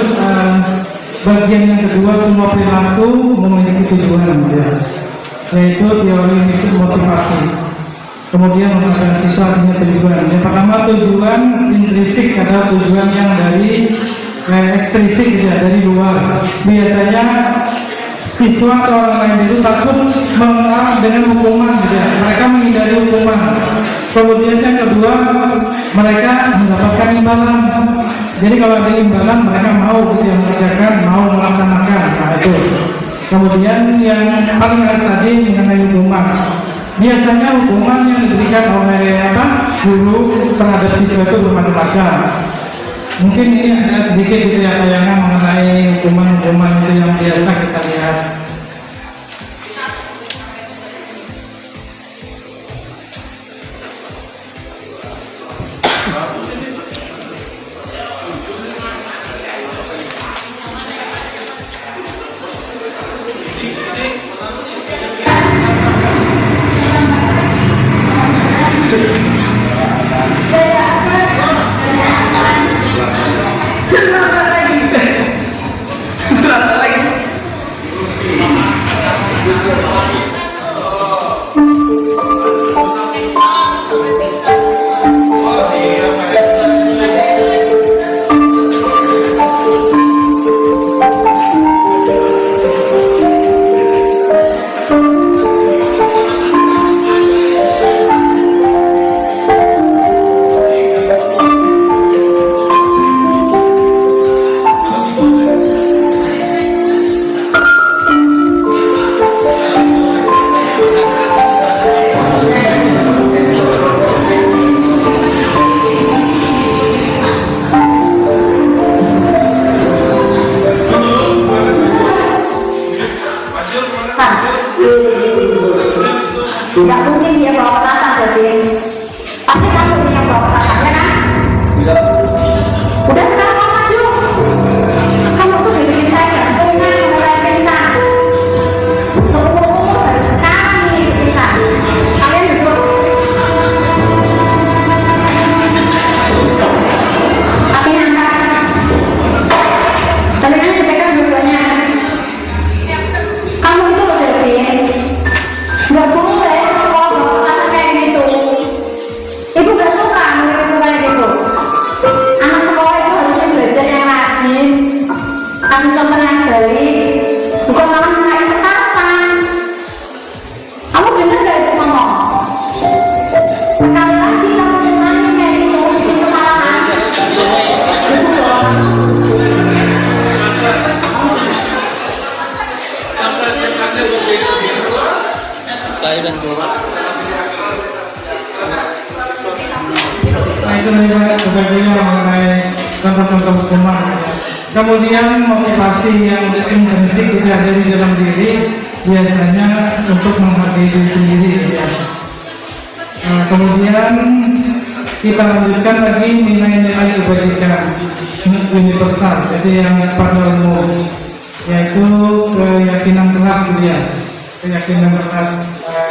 Bagian yang kedua, semua perilaku memiliki tujuan ya, yaitu teori itu motivasi. Kemudian mengenai siswa punya tujuan. Yang pertama tujuan intrinsik adalah tujuan yang dari ekstrinsik ya, dari luar. Biasanya siswa atau orang lain itu takut mengenal dengan hukuman gitu ya. Mereka menghindari hukuman. Kemudian yang kedua, mereka mendapatkan imbalan. Jadi kalau ada imbalan mereka mau gitu yang mengerjakan, mau melaksanakan. Nah itu. Kemudian yang paling khas tadi mengenai hukuman. Biasanya hukuman yang diberikan oleh guru terhadap siswa itu bermacam-macam. Mungkin ini ada sedikit gitu ya tayangan mengenai hukuman-hukuman itu yang biasa kita lihat. Tidak mungkin dia bawa petasan berarti. Pasti kamu yang bawa petasan, ya kan? Udah sekarang kamu maju. Kamu tuh bikin saya gantungan sama saya pingsan. Seumur-umur baru sekarang ini pingsan. Kalian duduk. Kakinya angkat. Telinganya dipegang dua-duanya. Kamu itu loh Delvin. Gak boleh kalau bawa kayak gitu. Ibu gak suka murid-murid kayak gitu. Anak sekolah itu harusnya belajar yang rajin, kasih contoh yang baik, bukan malah mencari petasan. Kamu bener gak itu ngomong? Sekali lagi kamu ngomongnya kayak gitu, itu kesalahan. Ibu dong. Saya dan keluar. Nah itu sebagainya mengenai contoh-contoh hukuman. Kemudian motivasi yang intrinsik bisa ada di dalam diri biasanya untuk menghargai diri sendiri. Ya. Nah, kemudian kita lanjutkan lagi nilai-nilai kebajikan universal, jadi yang pada umum, yaitu keyakinan kelas dia. Keyakinan kelas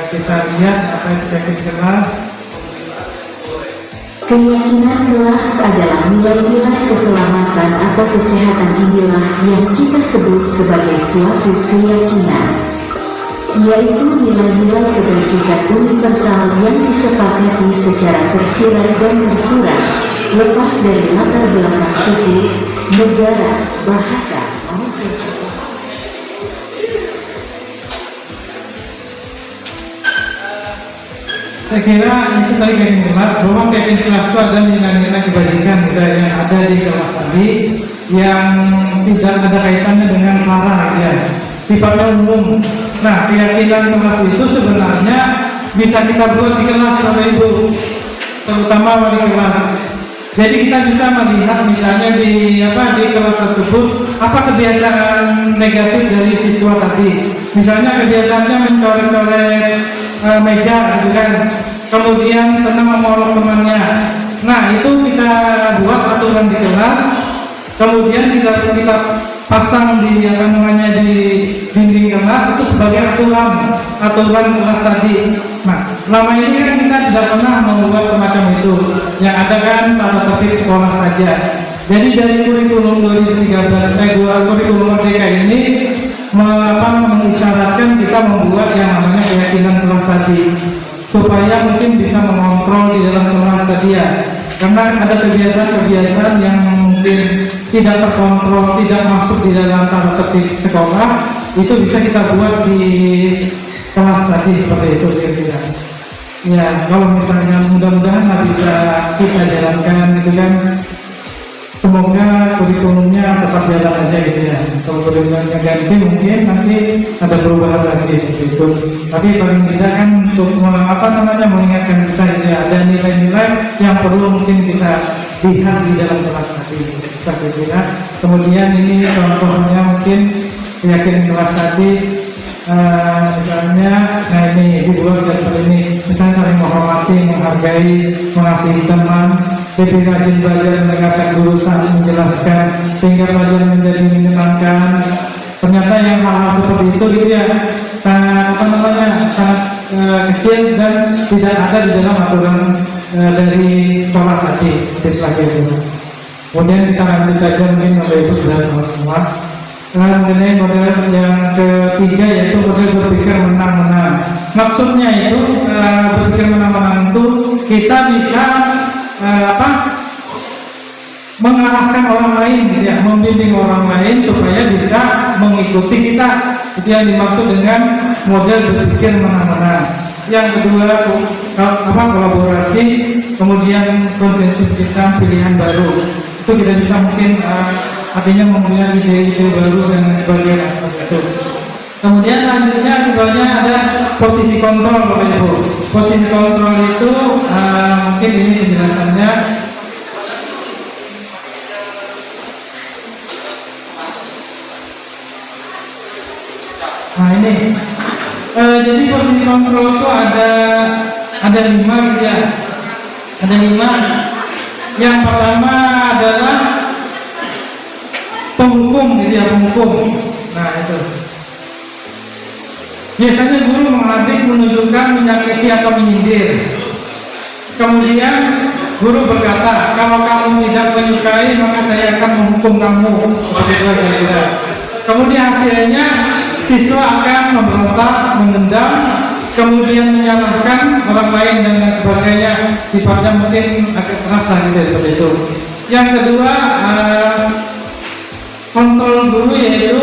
kita lihat apa itu keyakinan kelas. Keyakinan kelas adalah nilai-nilai keselamatan atau kesehatan inilah yang kita sebut sebagai suatu keyakinan, yaitu nilai-nilai kebajikan universal yang disepakati secara tersirat dan tersurat, lepas dari latar belakang suku, negara, bahasa, maupun saya kira itu tadi keyakinan kelas, bahwa keyakinan kelas itu ada nilai-nilai kebajikan yang ada di kelas tadi yang tidak ada kaitannya dengan sarana ya, sifatnya umum. Nah, keyakinan kelas itu sebenarnya bisa kita buat di kelas Bapak Ibu, terutama wali kelas. Jadi kita bisa melihat misalnya di kelas tersebut apa kebiasaan negatif dari siswa tadi. Misalnya kebiasaannya mencoret-coret meja gitu kan, kemudian senang memolok temannya. Nah itu kita buat aturan di kelas, kemudian kita pasang di di dinding kelas itu sebagai aturan kelas tadi. Nah selama ini kan kita tidak pernah membuat semacam itu, yang ada kan tata tertib sekolah saja. Jadi dari kurikulum 2013 kurikulum merdeka ini mengisyaratkan kita membuat yang namanya keyakinan kelas tadi, supaya mungkin bisa mengontrol di dalam kelas tadi ya, karena ada kebiasaan-kebiasaan yang mungkin tidak terkontrol, tidak masuk di dalam tata tertib sekolah, itu bisa kita buat di kelas tadi seperti itu kira-kira. Ya kalau misalnya mudah-mudahan bisa kita jalankan gitu kan. Semoga kurikulumnya tetap jalan aja gitu ya. Kalau kurikulumnya ganti mungkin nanti ada perubahan lagi gitu. Tapi paling tidak kan untuk mengingatkan kita gitu ya, ada nilai-nilai yang perlu mungkin kita lihat di dalam kelas tadi. Kita kira. Kemudian ini contohnya mungkin keyakinan kelas tadi. Misalnya, nah ini dibuat seperti ini. Misalnya saling menghormati, menghargai, mengasihi teman, lebih rajin belajar mendengarkan guru saat menjelaskan sehingga pelajaran menjadi menyenangkan. Ternyata yang hal-hal seperti itu gitu ya, sangat kecil dan tidak ada di dalam aturan dari sekolah tadi. Kemudian kita lanjut aja mungkin Bapak Ibu sudah semua. Mengenai model yang ketiga yaitu model berpikir menang-menang. Maksudnya itu berpikir menang-menang itu kita bisa mengarahkan orang lain, ya, membimbing orang lain supaya bisa mengikuti kita. Itu yang dimaksud dengan model berpikir menang-menang. Yang kedua kolaborasi, kemudian konsensus kita pilihan baru. Itu kita bisa mungkin artinya mempunyai ide-ide baru dan sebagainya seperti itu. Kemudian selanjutnya keduanya ada posisi kontrol Bapak Ibu. Posisi kontrol itu mungkin ini penjelasannya. Nah ini Jadi posisi kontrol itu ada 5 ya. Ada 5. Yang pertama adalah penghukum gitu ya, penghukum. Nah itu. Biasanya guru menghardik, menunjukkan, menyakiti atau menyindir. Kemudian guru berkata, kalau kamu tidak menyukai maka saya akan menghukum kamu. Kemudian hasilnya siswa akan memberontak, mendendam, kemudian menyalahkan orang lain dan lain sebagainya. Sifatnya mungkin agak keras lah gitu seperti itu. Yang kedua, kontrol guru yaitu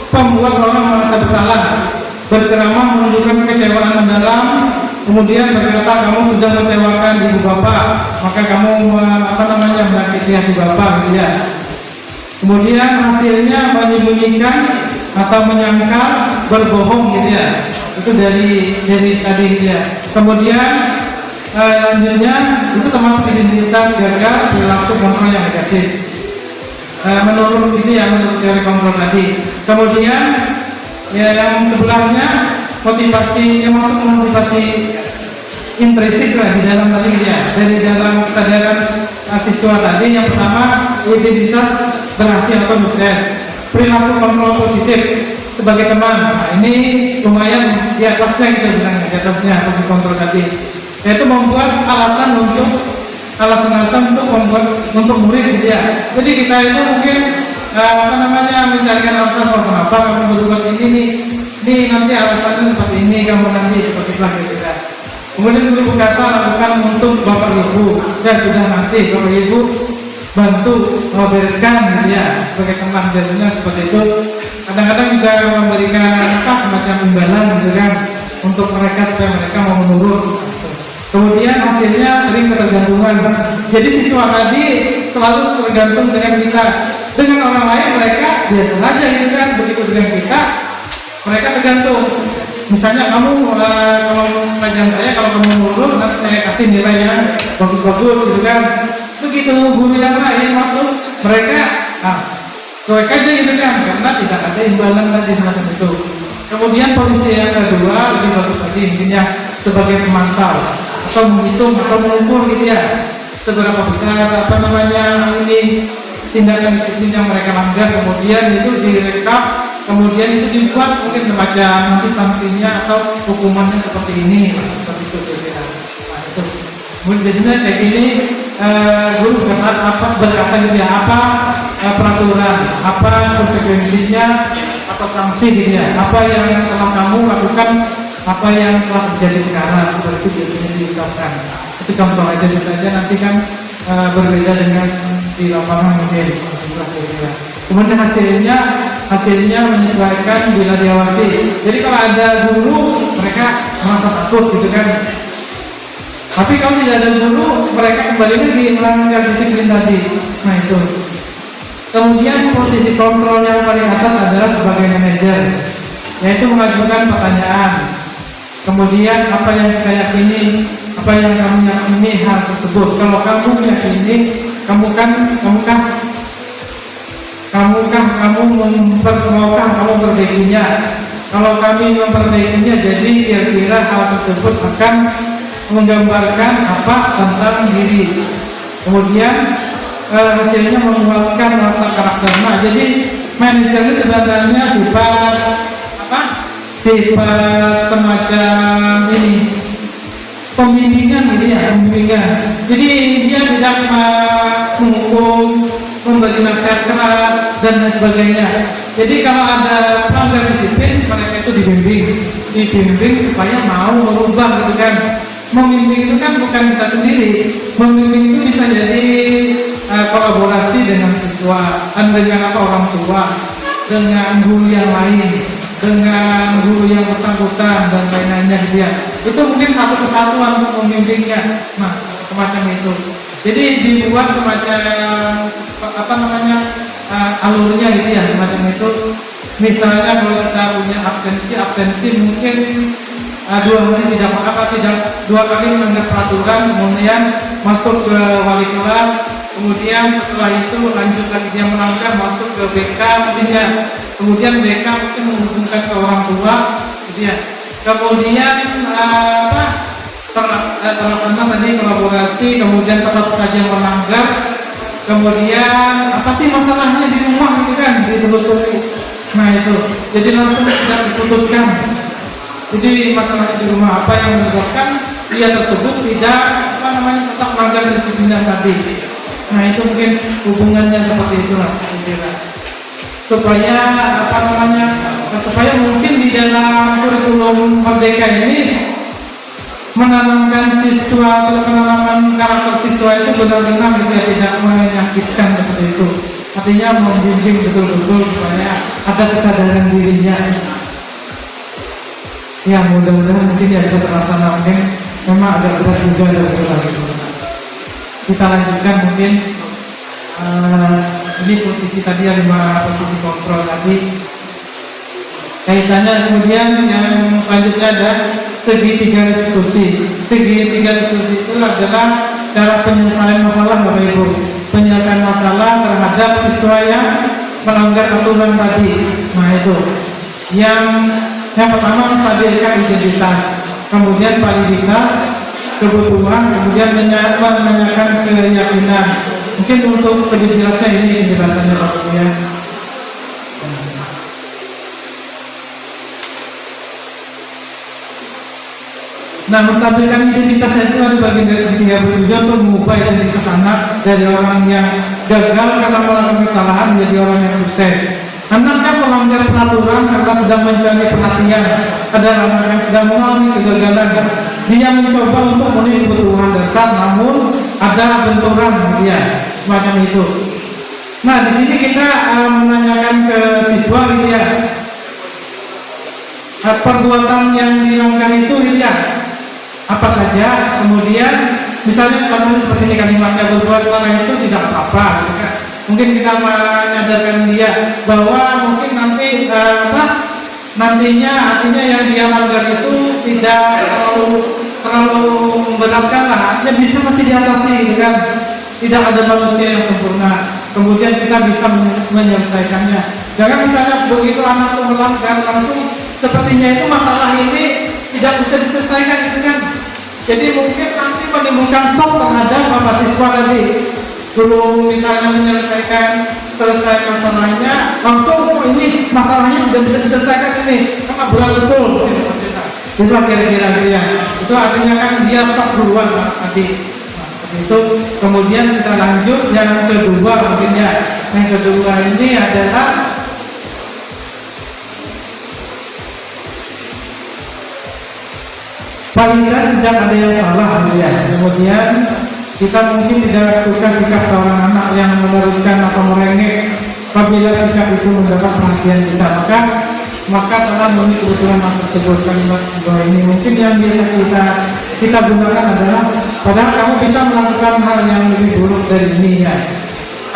pembuat orang merasa bersalah, berceramah menunjukkan kekecewaan mendalam, kemudian berkata kamu sudah mengecewakan ibu bapak, maka kamu menyakiti hati bapak gitu ya. Kemudian hasilnya menyembunyikan atau menyangkal, berbohong gitu ya. Itu dari tadi gitu ya. Kemudian lanjutnya itu termasuk identitas gagal, perilaku kontrol yang negatif. Menurut ini ya, menurut teori kontrol tadi. Kemudian ya, yang sebelahnya motivasi, yang masuk motivasi intrinsik lah di dalam tadi ya, dari dalam kesadaran siswa tadi. Yang pertama identitas berhasil atau sukses, perilaku kontrol positif sebagai teman. Nah, ini lumayan di atasnya kita bilang, di atasnya posisi kontrol tadi, yaitu membuat alasan untuk untuk murid gitu ya. Jadi kita itu mungkin mencarikan alasan kenapa kamu berbuat ini nanti alasannya seperti ini, kamu nanti seperti itu gitu ya. Kemudian guru berkata lakukan untuk bapak ibu, ya sudah nanti bapak ibu bantu bereskan gitu ya, sebagai teman. Jadinya seperti itu. Kadang-kadang juga memberikan semacam imbalan gitu kan untuk mereka supaya mereka mau menurut. Kemudian hasilnya sering ketergantungan. Jadi siswa tadi selalu tergantung dengan kita. Dengan orang lain mereka biasa saja gitu kan. Begitu dengan kita, mereka tergantung. Misalnya kamu kalau pelajaran saya, kalau kamu nurut nanti saya kasih nilai yang bagus-bagus gitu kan. Begitu guru yang lain masuk, mereka cuek aja gitu kan, karena tidak ada imbalan tadi semacam itu. Kemudian posisi yang kedua lebih bagus lagi, intinya sebagai pemantau atau menghitung atau mengukur gitu ya, seberapa besar ini tindakan disiplin yang mereka langgar. Kemudian itu direkap, kemudian itu dibuat mungkin semacam nanti sanksinya atau hukumannya seperti ini, seperti itu kira-kira. Nah itu. Kemudian jadinya kayak gini, guru berkata gitu ya, apa peraturan, apa konsekuensinya, apa sanksi gitu ya, apa yang telah kamu lakukan, apa yang telah terjadi sekarang, seperti itu biasanya diungkapkan. Itu contoh aja saja, nanti kan berbeda dengan di lapangan mungkin. Kemudian hasilnya menyesuaikan bila diawasi. Jadi kalau ada guru mereka merasa takut gitu kan. Tapi kalau tidak ada guru mereka kembali lagi melanggar disiplin tadi. Nah itu. Kemudian posisi kontrol yang paling atas adalah sebagai manajer, yaitu mengajukan pertanyaan. Kemudian apa yang kita yakini, apa yang kamu yakini hal tersebut. Kalau kamu yakini, kamu memperbaikinya. Kalau kami memperbaikinya, jadi kira-kira hal tersebut akan menggambarkan apa tentang diri. Kemudian hasilnya menguatkan watak karakter. Nah, jadi manajer itu sebenarnya sifat semacam ini pembimbingan gitu ya, pembimbingan. Jadi dia tidak menghukum, memberi nasihat keras dan lain sebagainya. Jadi kalau ada pelanggar disiplin, mereka itu dibimbing supaya mau merubah gitu kan. Membimbing itu kan bukan kita sendiri. Membimbing itu bisa jadi kolaborasi dengan siswa, dengan orang tua, dengan guru yang lain, dengan guru yang bersangkutan dan lain-lainnya gitu ya. Itu mungkin satu kesatuan untuk membimbingnya. Nah, semacam itu. Jadi dibuat semacam alurnya gitu ya, semacam itu. Misalnya kalau kita punya absensi mungkin 2 hari tidak 2 kali melanggar peraturan, kemudian masuk ke wali kelas, kemudian setelah itu lanjut lagi dia melanggar masuk ke BK mungkin ya. Kemudian BK mungkin menghubungkan ke orang tua gitu ya. kemudian terlaksana tadi kolaborasi, kemudian tetap saja melanggar, kemudian apa sih masalahnya di rumah gitu kan, ditelusuri. Nah itu, jadi langsung tidak diputuskan. Jadi masalahnya di rumah apa yang menyebabkan dia tersebut tidak tetap melanggar disiplin tadi. Nah itu mungkin hubungannya seperti itulah, supaya supaya mungkin di dalam kurikulum Merdeka ini menanamkan siswa atau penanaman karakter siswa itu benar-benar tidak menyakitkan seperti itu. Artinya membimbing betul-betul supaya ada kesadaran dirinya. Ya mudah-mudahan mungkin ya bisa terlaksana, mungkin memang agak berat juga dari itu. Kita lanjutkan mungkin ini posisi tadi ada 5 posisi kontrol tadi. Kaitannya kemudian yang selanjutnya ada segitiga diskusi. Segitiga diskusi itu adalah cara penyelesaian masalah Bapak Ibu. Penyelesaian masalah terhadap siswa yang melanggar aturan tadi. Nah itu. Yang pertama menstabilkan identitas, kemudian validitas, kebutuhan, kemudian menanyakan keyakinan. Mungkin untuk lebih jelasnya ini penjelasannya Pak ya. Nah, menstabilkan identitas itu ada bagian dari segitiga bertujuan untuk mengubah identitas anak dari orang yang gagal karena melakukan kesalahan menjadi orang yang sukses. Anak yang melanggar peraturan karena sedang mencari perhatian adalah anak yang sedang mengalami kegagalan. Dia mencoba untuk memenuhi kebutuhan dasar, namun ada benturan dia semacam itu. Nah, di sini kita menanyakan ke siswa ya, perbuatan yang dilanggar itu ya apa saja, kemudian misalnya kalau seperti ini kalimatnya berbuat salah itu tidak apa-apa. Mungkin kita menyadarkan dia bahwa mungkin nanti nantinya artinya yang dia langgar itu tidak terlalu memberatkan lah, artinya bisa masih diatasi kan. Tidak ada manusia yang sempurna. Kemudian kita bisa menyelesaikannya. Jangan misalnya begitu anak itu melanggar langsung sepertinya itu masalah ini tidak bisa diselesaikan gitu kan. Jadi mungkin nanti menimbulkan shock terhadap bapak siswa tadi. Belum misalnya menyelesaikan selesai masalahnya, langsung ini masalahnya sudah bisa diselesaikan ini, karena berat betul. Itulah kira-kira ya. Itu artinya kan dia shock duluan nanti. Itu kemudian kita lanjut yang kedua mungkin ya. Yang kedua ini adalah validitas tidak ada yang salah ya. Kemudian kita mungkin tidak suka sikap seorang anak yang meneruskan atau merengek. Apabila sikap itu mendapat perhatian kita, maka telah memenuhi kebutuhan anak tersebut. Kalimat bahwa ini mungkin yang biasa kita gunakan adalah padahal kamu bisa melakukan hal yang lebih buruk dari ini ya.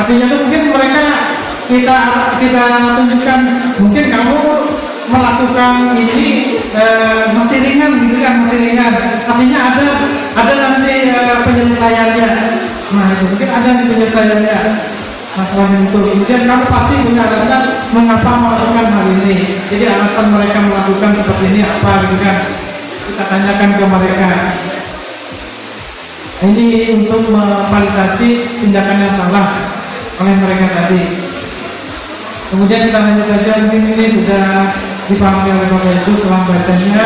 Artinya itu mungkin mereka kita tunjukkan mungkin kamu melakukan ini masih ringan gitu kan, masih ringan. Artinya ada nanti penyelesaiannya. Nah itu mungkin ada penyelesaiannya. Masalah itu. Kemudian kamu pasti punya alasan mengapa melakukan hal ini. Jadi alasan mereka melakukan seperti ini apa gitu kan. Kita tanyakan ke mereka. Ini untuk memvalidasi tindakan yang salah oleh mereka tadi. Kemudian kita lanjut saja, mungkin ini sudah dipahami oleh Bapak Ibu setelah bacanya.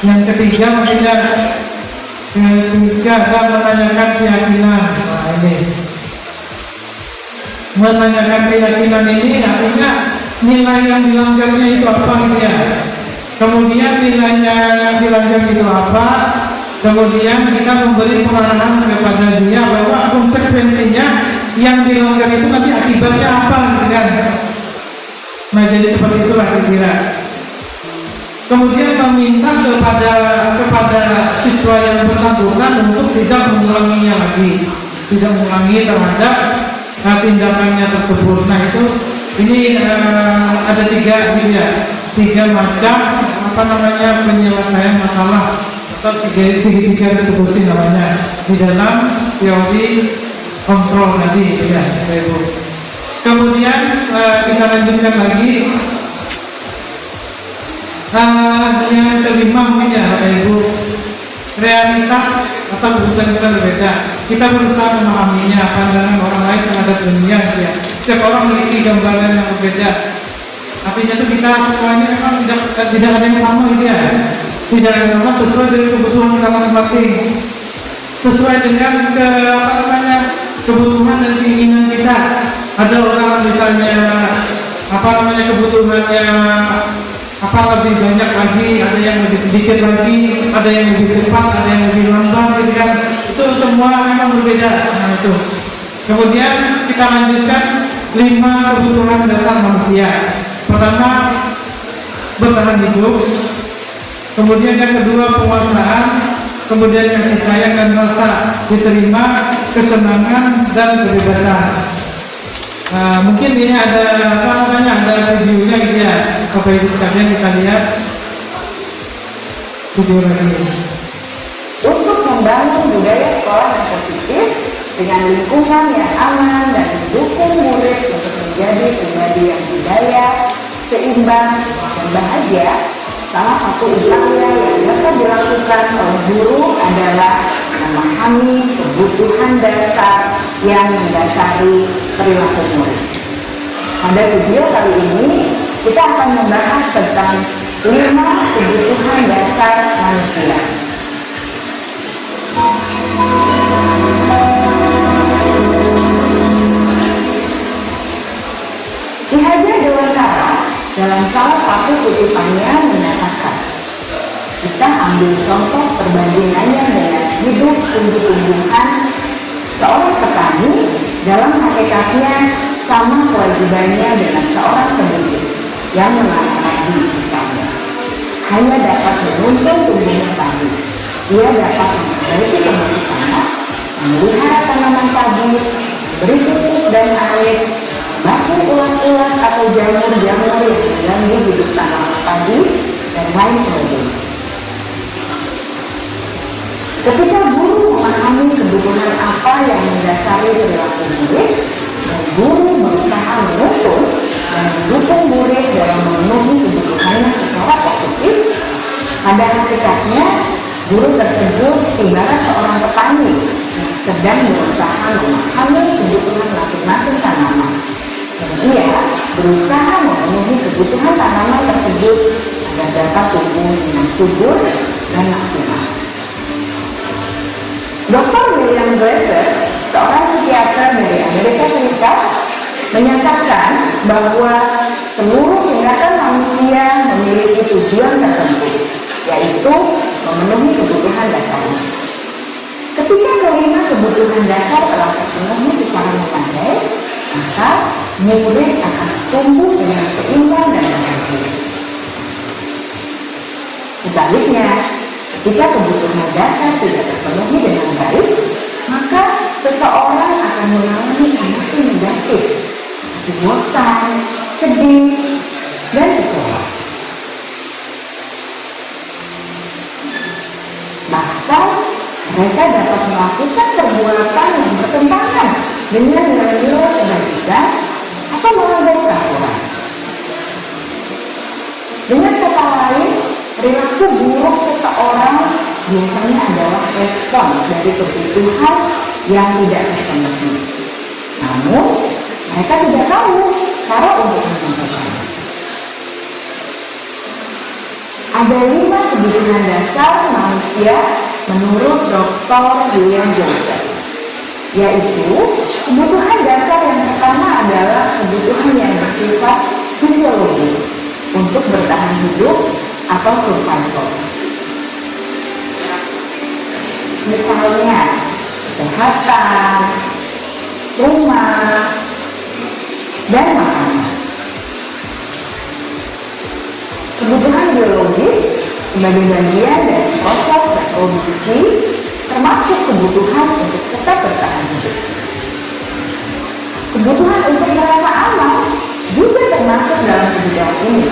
Yang ketiga mungkin adalah menanyakan keyakinan. Nah ini menanyakan keyakinan ini artinya nilai yang dilanggarnya itu apa gitu ya. Kemudian nilainya yang dilanggar itu apa. Kemudian kita memberi pengarahan kepada dia bahwa konsekuensinya yang dilanggar itu nanti akibatnya apa gitu kan. Nah jadi seperti itulah kira-kira. Kemudian meminta kepada siswa yang bersangkutan untuk tidak mengulanginya lagi, tidak mengulangi terhadap tindakannya tersebut. Nah itu ini ada tiga macam penyelesaian masalah atau segitiga diskusi namanya di dalam teori kontrol tadi ya Ibu. Kemudian kita lanjutkan lagi. Yang kelima mungkin ya Bapak Ibu, realitas atau kebutuhan kita berbeda. Kita berusaha memahaminya, pandangan orang lain terhadap dunia ya. Setiap orang memiliki gambaran yang berbeda. Artinya itu kita semuanya memang tidak ada yang sama gitu ya. Tidak ada yang sama sesuai dengan kebutuhan kita masing-masing. Sesuai dengan kebutuhan dan keinginan kita. Ada orang misalnya kebutuhannya lebih banyak lagi, ada yang lebih sedikit lagi, ada yang lebih cepat, ada yang lebih lambat, gitu kan? Itu semua memang berbeda. Nah itu. Kemudian kita lanjutkan 5 kebutuhan dasar manusia. Pertama, bertahan hidup. Kemudian yang kedua, penguasaan. Kemudian kasih sayang dan rasa diterima, kesenangan dan kebebasan. Mungkin ini ada ada videonya gitu ya. Bapak Ibu sekalian kita lihat video lagi. Untuk membangun budaya sekolah yang positif dengan lingkungan yang aman dan mendukung murid untuk menjadi pribadi yang berdaya, seimbang dan bahagia, salah satu upaya yang dapat dilakukan oleh guru adalah memahami kebutuhan dasar yang mendasari perilaku murid. Pada video kali ini, kita akan membahas tentang 5 kebutuhan dasar manusia. Ki Hajar Dewantara dalam salah satu kutipannya menyatakan, kita ambil contoh perbandingannya dengan hidup tumbuh-tumbuhan. Seorang petani dalam hakikatnya sama kewajibannya dengan seorang pendidik yang menanam padi misalnya. Hanya dapat menuntun tumbuhnya padi. Dia dapat memperbaiki kondisi tanah, memelihara tanaman padi, beri pupuk dan air, basuh ulat-ulat atau jamur-jamur yang mengganggu hidup tanaman padi, dan lain sebagainya. Ketika guru memahami kebutuhan apa yang mendasari perilaku murid, dan guru berusaha menuntun dan mendukung murid dalam memenuhi kebutuhannya secara positif, pada hakikatnya guru tersebut ibarat seorang petani yang sedang berusaha memahami kebutuhan masing-masing tanaman, dan ia berusaha memenuhi kebutuhan tanaman tersebut agar dapat tumbuh dengan subur dan maksimal. Dr. William Glasser, seorang psikiater dari Amerika Serikat, menyatakan bahwa seluruh tindakan manusia memiliki tujuan tertentu, yaitu memenuhi kebutuhan dasarnya. Ketika kelima kebutuhan dasar telah terpenuhi secara memadai, maka murid akan tumbuh dengan seimbang dan bahagia. Sebaliknya, jika kebutuhan dasar tidak terpenuhi dengan baik, maka seseorang akan mengalami emosi negatif, seperti bosan, sedih, dan kecewa. Bahkan mereka dapat melakukan perbuatan yang bertentangan dengan nilai-nilai kebajikan atau melanggar peraturan. Dengan kata lain, perilaku buruk seseorang biasanya adalah respons dari kebutuhan yang tidak terpenuhi. Namun, mereka tidak tahu cara untuk menyampaikannya. Ada 5 kebutuhan dasar manusia menurut Dr. William Glasser, yaitu kebutuhan dasar yang pertama adalah kebutuhan yang bersifat fisiologis untuk bertahan hidup atau survival. Misalnya kesehatan, rumah, dan makanan. Kebutuhan biologis sebagai bagian dari proses reproduksi termasuk kebutuhan untuk tetap bertahan hidup. Kebutuhan untuk merasa aman juga termasuk dalam kebutuhan ini.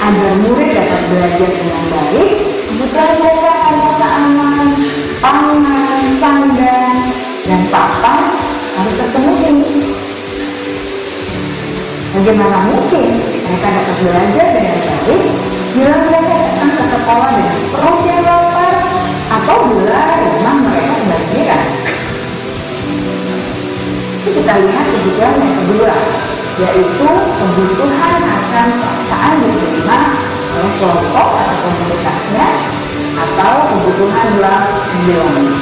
Agar murid dapat belajar dengan baik, kebutuhan mereka kayak keamanan, pangan, sandang, dan papan harus terpenuhi. Bagaimana mungkin mereka dapat belajar dengan baik bila mereka datang ke sekolah dengan perut yang lapar atau bila rumah mereka kebanjiran? Kita lihat kebutuhan yang kedua, yaitu kebutuhan akan perasaan diterima oleh kelompok atau komunitasnya atau kebutuhan love and belonging.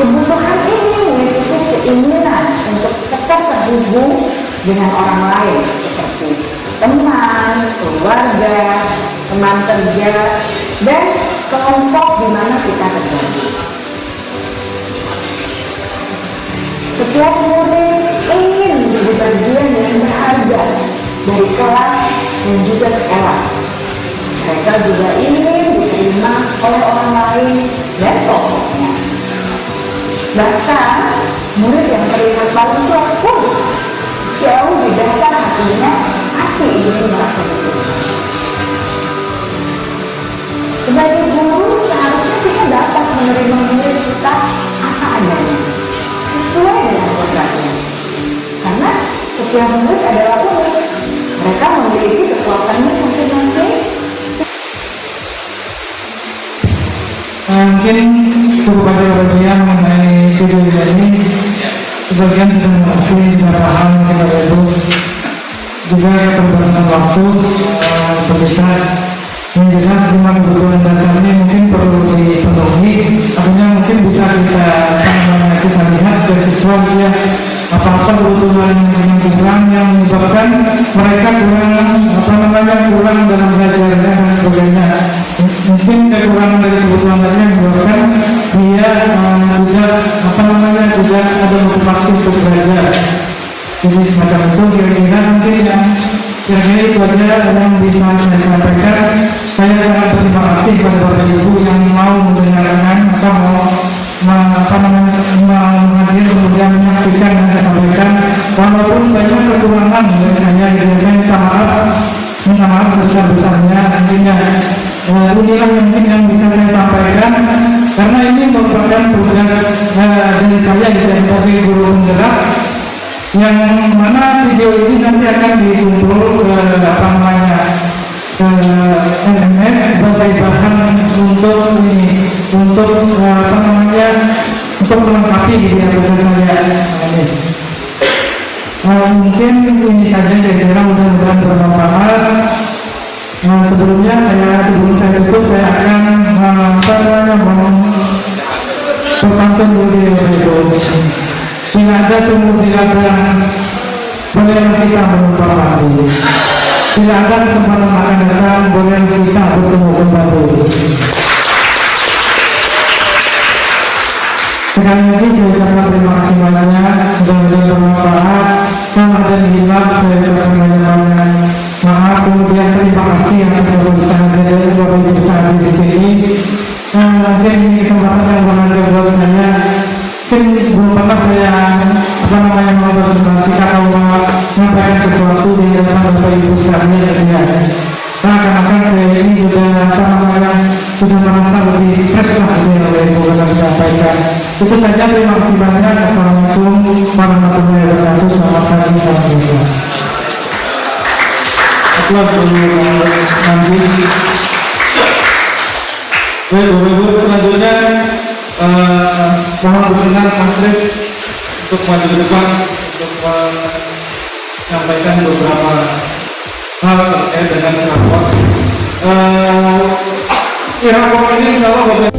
Kebutuhan ini meliputi keinginan untuk tetap terhubung dengan orang lain seperti teman, keluarga, teman kerja, dan kelompok di mana kita tergabung. Setiap murid ingin menjadi bagian yang berharga dari kelas dan juga sekolah. Mereka juga ingin diterima oleh orang lain dan kelompoknya. Bahkan, murid yang terlihat paling tua pun jauh di dasar hatinya pasti ingin merasa diterima. Sebagai guru, seharusnya kita dapat menerima murid kita apa adanya, sesuai dengan kodratnya. Karena setiap murid adalah unik, mereka memiliki kekuatannya masing-masing. Mungkin cukup ada bagian mengenai video ini. Sebagian sudah mengerti, sudah paham kita itu juga terbatasan waktu berbeda. Yang jelas lima kebutuhan dasarnya mungkin perlu dipenuhi. Artinya mungkin bisa kita lihat dari siswa ya, apa-apa kebutuhan yang kurang yang menyebabkan mereka kurang dalam belajarnya dan sebagainya. Mungkin kekurangan dari kebutuhan tadi yang menyebabkan dia tidak ada motivasi untuk belajar. Jadi semacam itu kira-kira mungkin yang kira-kira itu aja yang bisa saya sampaikan. Saya sangat berterima kasih kepada Bapak Ibu yang mau mendengarkan atau mau hadir kemudian menyaksikan dan saya sampaikan. Walaupun banyak kekurangan dari saya minta maaf besar-besarnya. Intinya inilah yang bisa saya sampaikan karena ini merupakan tugas dari saya sebagai guru penggerak, yang mana video ini nanti akan dikumpul ke NMS sebagai bahan untuk melengkapi video tugas saya ini. Mungkin ini saja kira-kira, mudah-mudahan bermanfaat. Sebelum saya tutup, saya akan berpantun dulu itu. Tidak ada sumur di ladang, boleh kita menumpang mati. Tidak ada kesempatan akan datang, boleh kita bertemu kembali. Sekali lagi saya ucapkan terima kasih banyak, mudah-mudahan bermanfaat. Salah dan hilaf saya ucapkan banyak-banyak maaf, kemudian terima kasih atas kebesaran dari Bapak Ibu saya di sini. Mungkin ini kesempatan yang berharga buat saya. Mungkin belum pernah saya mempresentasikan atau menyampaikan sesuatu di hadapan Bapak Ibu sekalian. Karena saya ini sudah merasa lebih fresh lah dari yang Ibu sampaikan. Itu saja, terima kasih banyak. Assalamualaikum warahmatullahi wabarakatuh. Selamat pagi, salam sejahtera. Nanti baik, Bapak-Ibu, selanjutnya mohon berkenan Mas Rif untuk maju ke depan untuk menyampaikan beberapa hal terkait dengan rapor. Rapor ini insya Allah